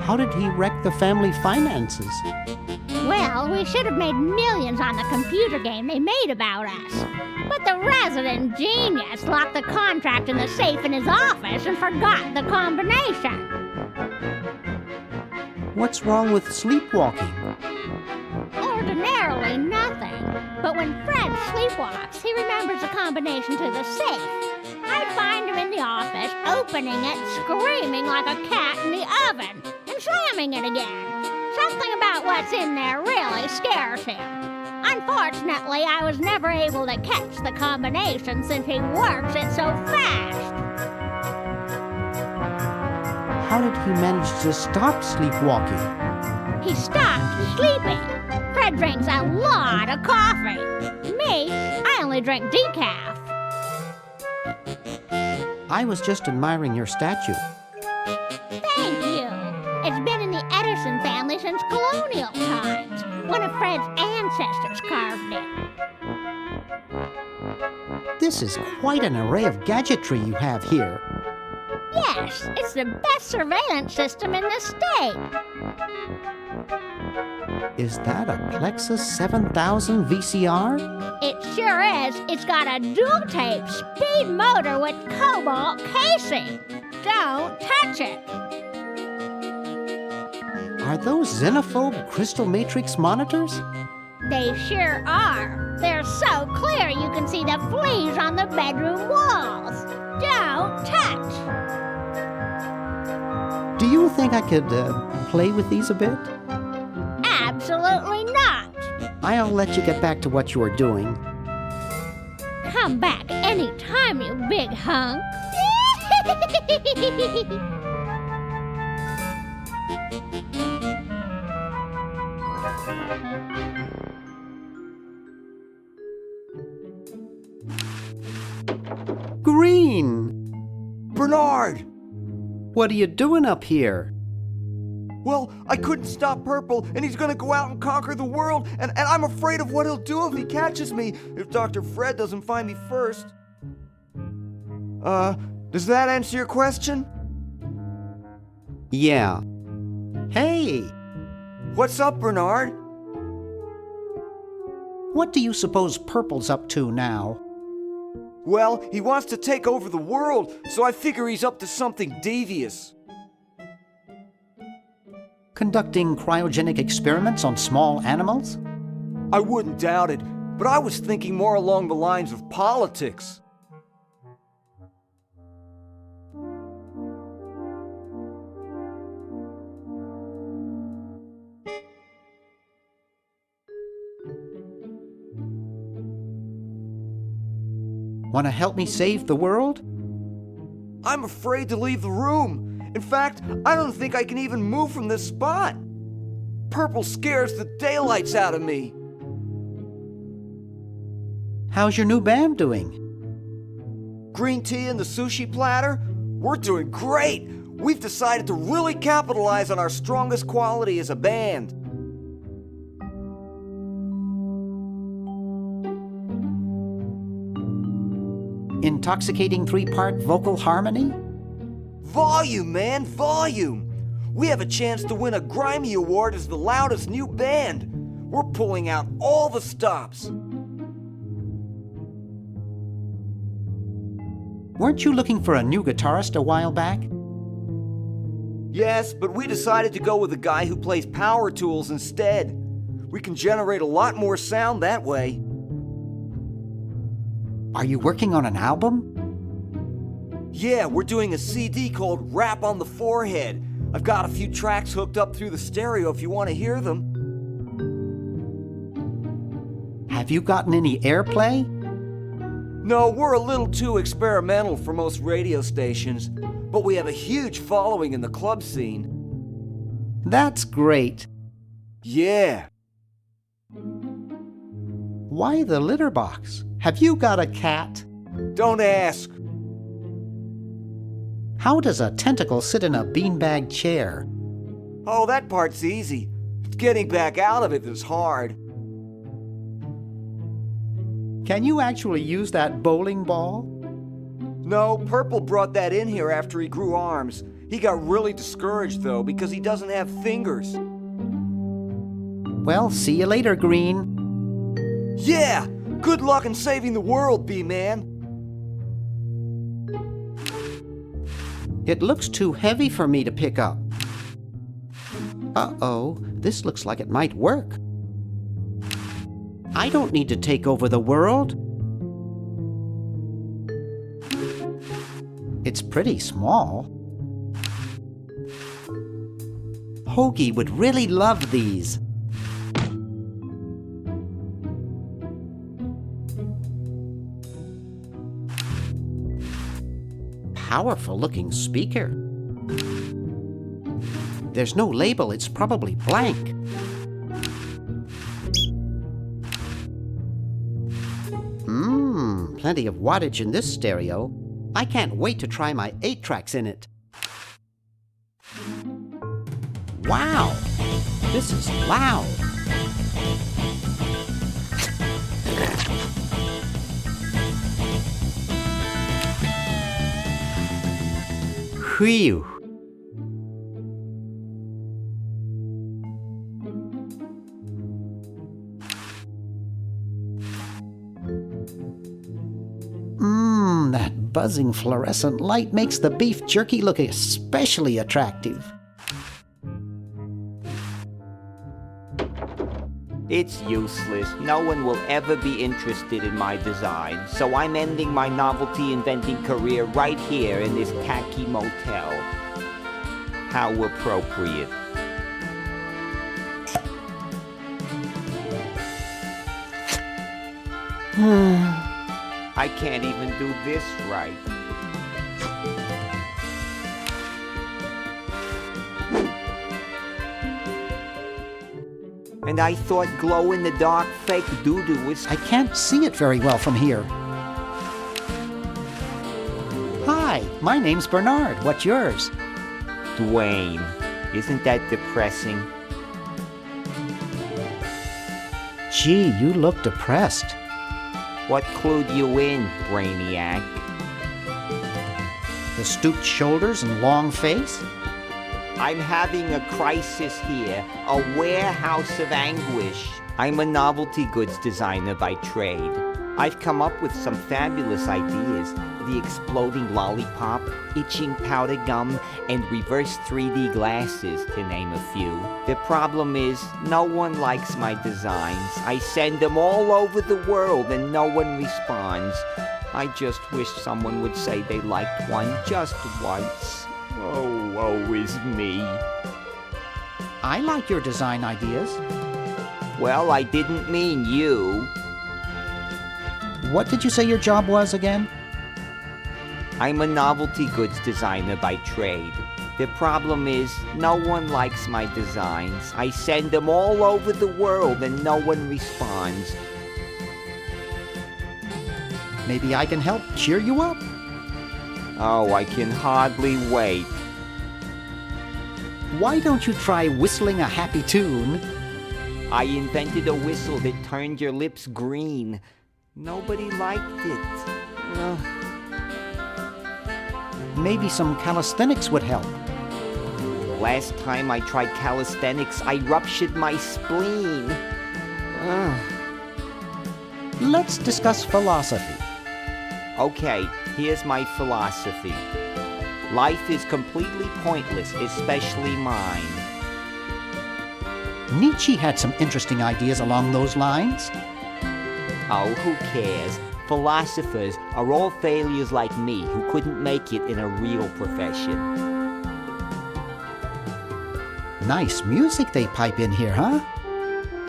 How did he wreck the family finances? Well, we should have made millions on the computer game they made about us. But the resident genius locked the contract in the safe in his office and forgot the combination. What's wrong with sleepwalking? Ordinarily nothing. But when Fred sleepwalks, he remembers the combination to the safe. I'd find him in the office, opening it, screaming like a cat in the oven, and slamming it again. Something about what's in there really scares him. Unfortunately, I was never able to catch the combination since he works it so fast. How did he manage to stop sleepwalking? He stopped sleeping. Fred drinks a lot of coffee. Me, I only drink decaf. I was just admiring your statue. Thank you. It's been in the Edison family since colonial times. One of Fred's ancestors carved it. This is quite an array of gadgetry you have here. Yes, it's the best surveillance system in the state. Is that a Plexus 7000 VCR? It sure is. It's got a dual-tape speed motor with cobalt casing. Don't touch it. Are those xenophobe crystal matrix monitors? They sure are. They're so clear you can see the fleas on the bedroom walls. Don't touch. Do you think I could play with these a bit? Absolutely not. I'll let you get back to what you were doing. Come back anytime, you big hunk. Green! Bernard! What are you doing up here? Well, I couldn't stop Purple, and he's gonna go out and conquer the world, and I'm afraid of what he'll do if he catches me, if Dr. Fred doesn't find me first. Does that answer your question? Yeah. Hey! What's up, Bernard? What do you suppose Purple's up to now? Well, he wants to take over the world, so I figure he's up to something devious. Conducting cryogenic experiments on small animals? I wouldn't doubt it, but I was thinking more along the lines of politics. Want to help me save the world? I'm afraid to leave the room. In fact, I don't think I can even move from this spot. Purple scares the daylights out of me. How's your new band doing? Green tea and the sushi platter? We're doing great! We've decided to really capitalize on our strongest quality as a band. Intoxicating 3-part vocal harmony? Volume, man, volume! We have a chance to win a Grimy Award as the loudest new band. We're pulling out all the stops. Weren't you looking for a new guitarist a while back? Yes, but we decided to go with a guy who plays power tools instead. We can generate a lot more sound that way. Are you working on an album? Yeah, we're doing a CD called Rap on the Forehead. I've got a few tracks hooked up through the stereo if you want to hear them. Have you gotten any airplay? No, we're a little too experimental for most radio stations, but we have a huge following in the club scene. That's great. Yeah. Why the litter box? Have you got a cat? Don't ask. How does a tentacle sit in a beanbag chair? Oh, that part's easy. It's getting back out of it that's hard. Can you actually use that bowling ball? No, Purple brought that in here after he grew arms. He got really discouraged, though, because he doesn't have fingers. Well, see you later, Green. Yeah! Good luck in saving the world, B-Man. It looks too heavy for me to pick up. Uh-oh, this looks like it might work. I don't need to take over the world. It's pretty small. Hoagie would really love these. Powerful looking speaker. There's no label, it's probably blank. Plenty of wattage in this stereo. I can't wait to try my 8 tracks in it. Wow, this is loud. Whew. That buzzing fluorescent light makes the beef jerky look especially attractive. It's useless. No one will ever be interested in my design, so I'm ending my novelty inventing career right here in this khaki motel. How appropriate. I can't even do this right. And I thought glow-in-the-dark fake doo-doo was... I can't see it very well from here. Hi, my name's Bernard. What's yours? Dwayne. Isn't that depressing? Gee, you look depressed. What clued you in, Brainiac? The stooped shoulders and long face? I'm having a crisis here, a warehouse of anguish. I'm a novelty goods designer by trade. I've come up with some fabulous ideas. The exploding lollipop, itching powder gum, and reverse 3D glasses, to name a few. The problem is, no one likes my designs. I send them all over the world and no one responds. I just wish someone would say they liked one just once. Oh, woe is me. I like your design ideas. Well, I didn't mean you. What did you say your job was again? I'm a novelty goods designer by trade. The problem is, no one likes my designs. I send them all over the world and no one responds. Maybe I can help cheer you up. Oh, I can hardly wait. Why don't you try whistling a happy tune? I invented a whistle that turned your lips green. Nobody liked it. Ugh. Maybe some calisthenics would help. Last time I tried calisthenics, I ruptured my spleen. Ugh. Let's discuss philosophy. Okay, here's my philosophy. Life is completely pointless, especially mine. Nietzsche had some interesting ideas along those lines. Oh, who cares? Philosophers are all failures like me who couldn't make it in a real profession. Nice music they pipe in here, huh?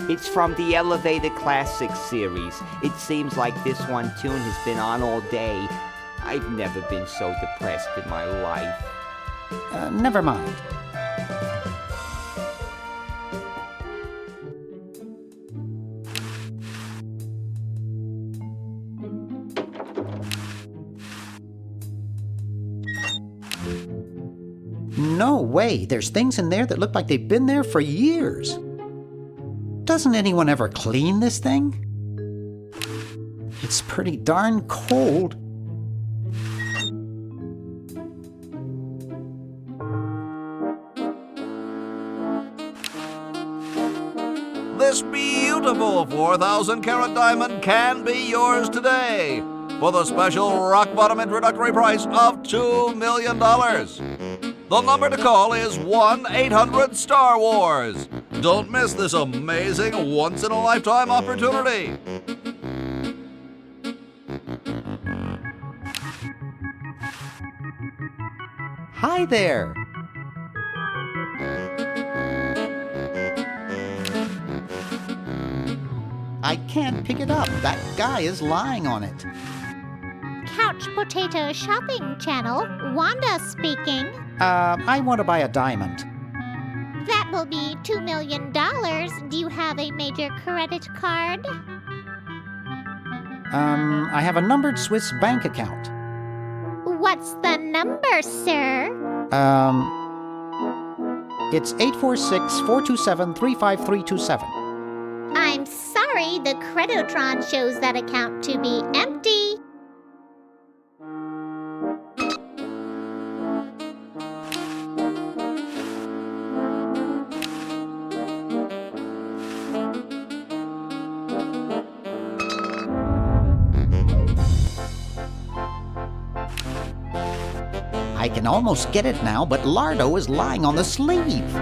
It's from the Elevator Classics series. It seems like this one tune has been on all day. I've never been so depressed in my life. Never mind. No way, there's things in there that look like they've been there for years. Doesn't anyone ever clean this thing? It's pretty darn cold. This beautiful 4,000-carat diamond can be yours today for the special rock-bottom introductory price of $2 million. The number to call is 1-800-STAR-WARS. Don't miss this amazing once-in-a-lifetime opportunity. Hi there. I can't pick it up. That guy is lying on it. Couch Potato Shopping Channel, Wanda speaking. I want to buy a diamond. That will be $2 million. Do you have a major credit card? I have a numbered Swiss bank account. What's the number, sir? It's 846-427-35327. I'm sorry, the Credotron shows that account to be empty. I can almost get it now, but Lardo is lying on the sleeve.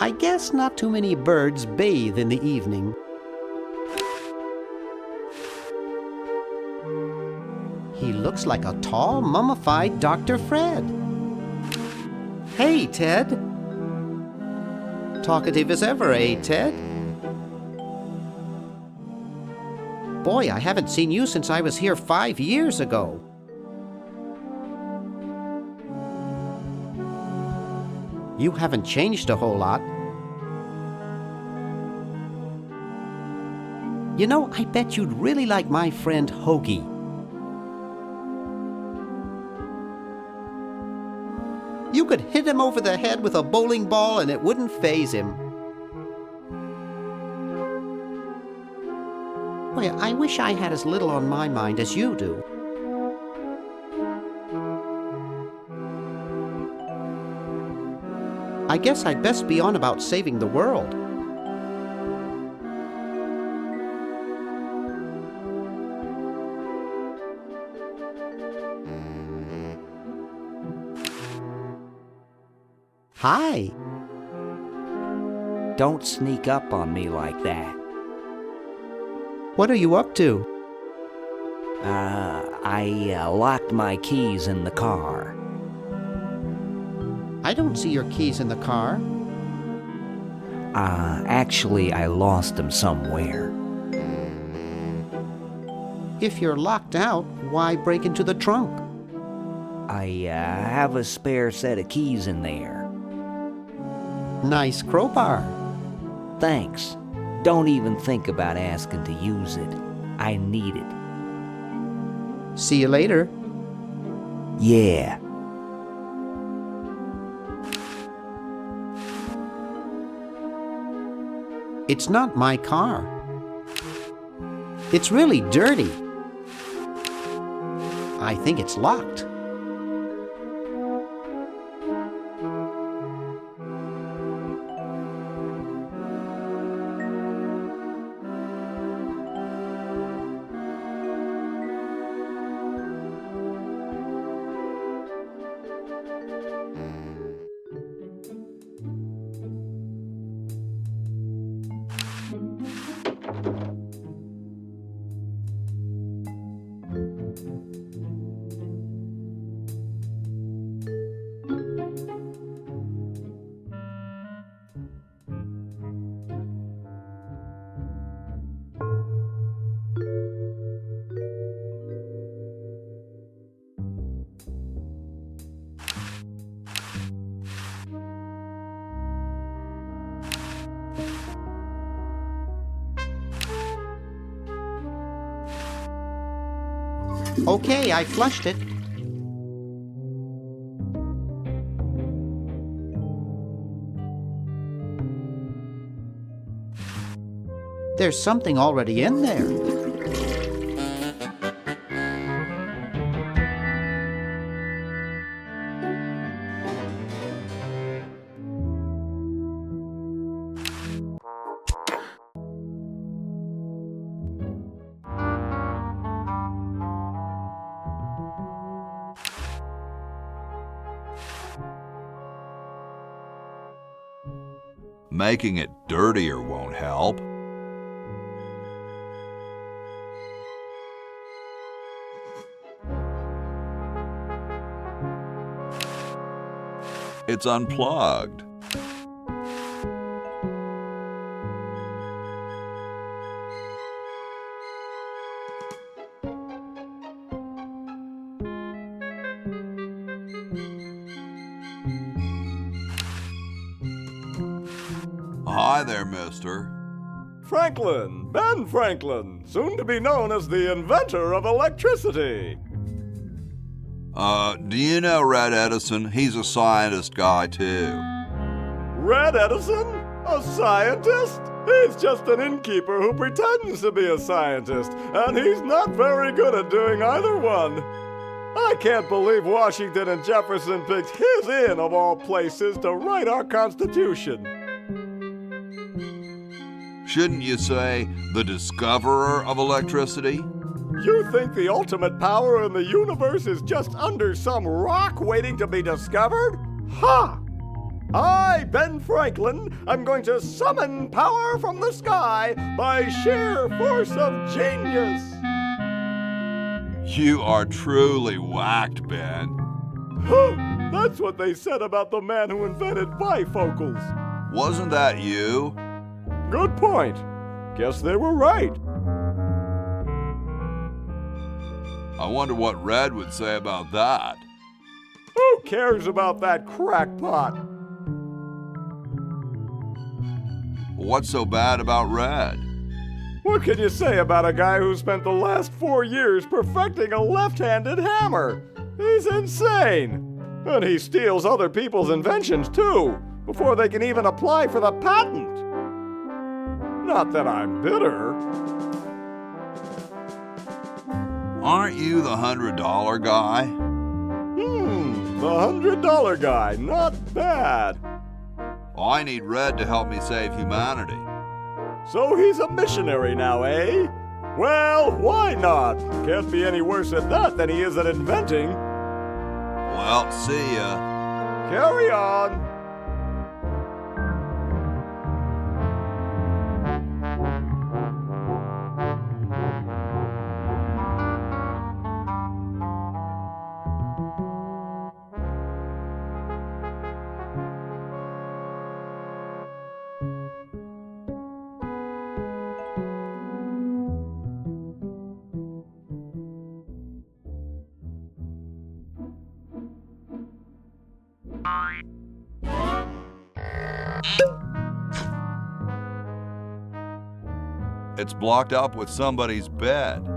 I guess not too many birds bathe in the evening. He looks like a tall, mummified Dr. Fred. Hey, Ted. Talkative as ever, eh, Ted? Boy, I haven't seen you since I was here 5 years ago. You haven't changed a whole lot. You know, I bet you'd really like my friend Hoagie. You could hit him over the head with a bowling ball and it wouldn't faze him. Boy, I wish I had as little on my mind as you do. I guess I'd best be on about saving the world. Hi. Don't sneak up on me like that. What are you up to? I locked my keys in the car. I don't see your keys in the car. Actually, I lost them somewhere. If you're locked out, why break into the trunk? I have a spare set of keys in there. Nice crowbar. Thanks. Don't even think about asking to use it. I need it. See you later. Yeah. It's not my car. It's really dirty. I think it's locked. Okay, I flushed it. There's something already in there. Making it dirtier won't help. It's unplugged. Hi there, mister. Franklin, Ben Franklin, soon to be known as the inventor of electricity. Do you know Red Edison? He's a scientist guy, too. Red Edison? A scientist? He's just an innkeeper who pretends to be a scientist, and he's not very good at doing either one. I can't believe Washington and Jefferson picked his inn, of all places, to write our Constitution. Shouldn't you say the discoverer of electricity? You think the ultimate power in the universe is just under some rock waiting to be discovered? Ha! I, Ben Franklin, am going to summon power from the sky by sheer force of genius. You are truly whacked, Ben. Huh, that's what they said about the man who invented bifocals. Wasn't that you? Good point. Guess they were right. I wonder what Red would say about that. Who cares about that crackpot? What's so bad about Red? What can you say about a guy who spent the last 4 years perfecting a left-handed hammer? He's insane! And he steals other people's inventions, too, before they can even apply for the patent. Not that I'm bitter. Aren't you the $100 guy? The $100 guy, not bad. I need Red to help me save humanity. So he's a missionary now, eh? Well, why not? Can't be any worse at that than he is at inventing. Well, see ya. Carry on. It's blocked up with somebody's bed.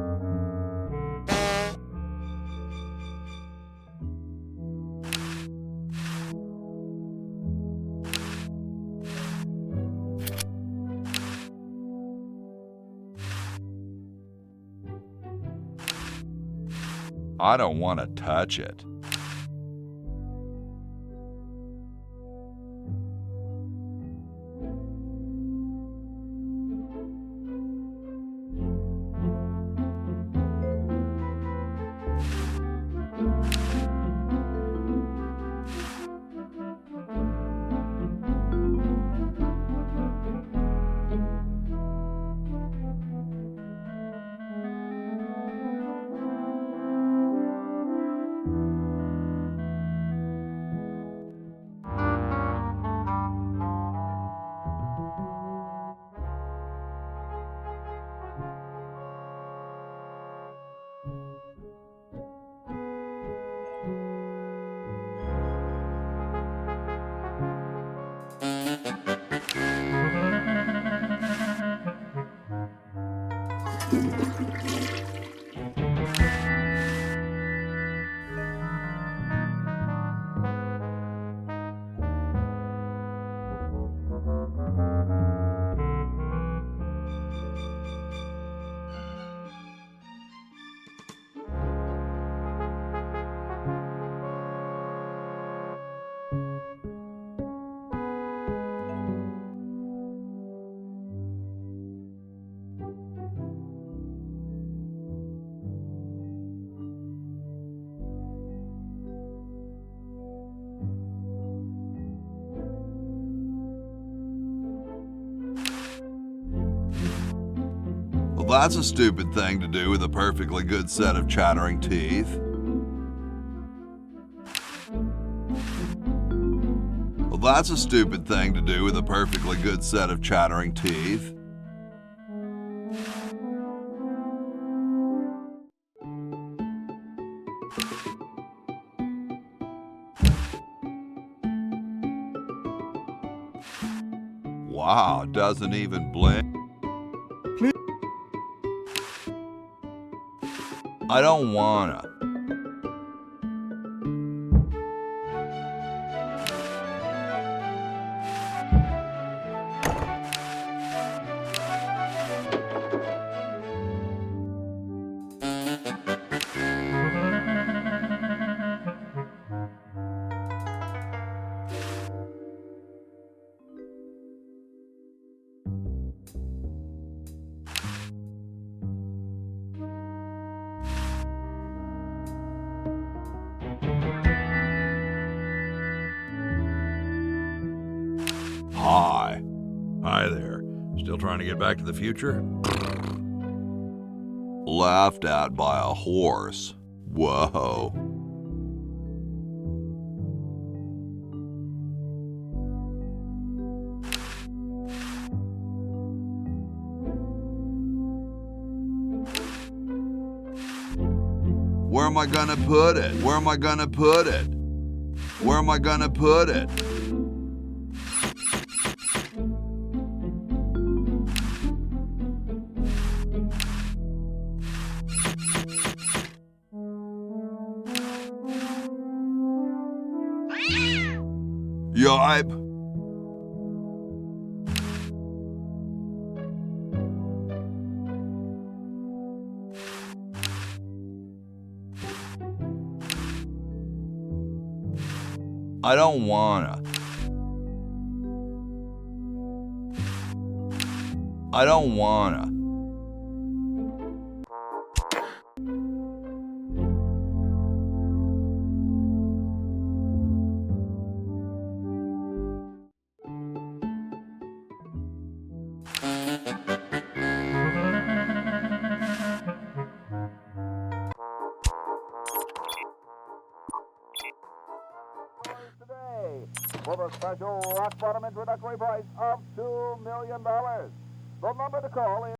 I don't want to touch it. Well, that's a stupid thing to do with a perfectly good set of chattering teeth. Well, that's a stupid thing to do with a perfectly good set of chattering teeth. Wow, doesn't even blink. I don't wanna. Hi. Hi there. Still trying to get back to the future? Laughed at by a horse. Whoa. Where am I gonna put it? Where am I gonna put it? Where am I gonna put it? Yipe. I don't wanna. I don't wanna. For the special rock bottom introductory price of $2 million. The number to call is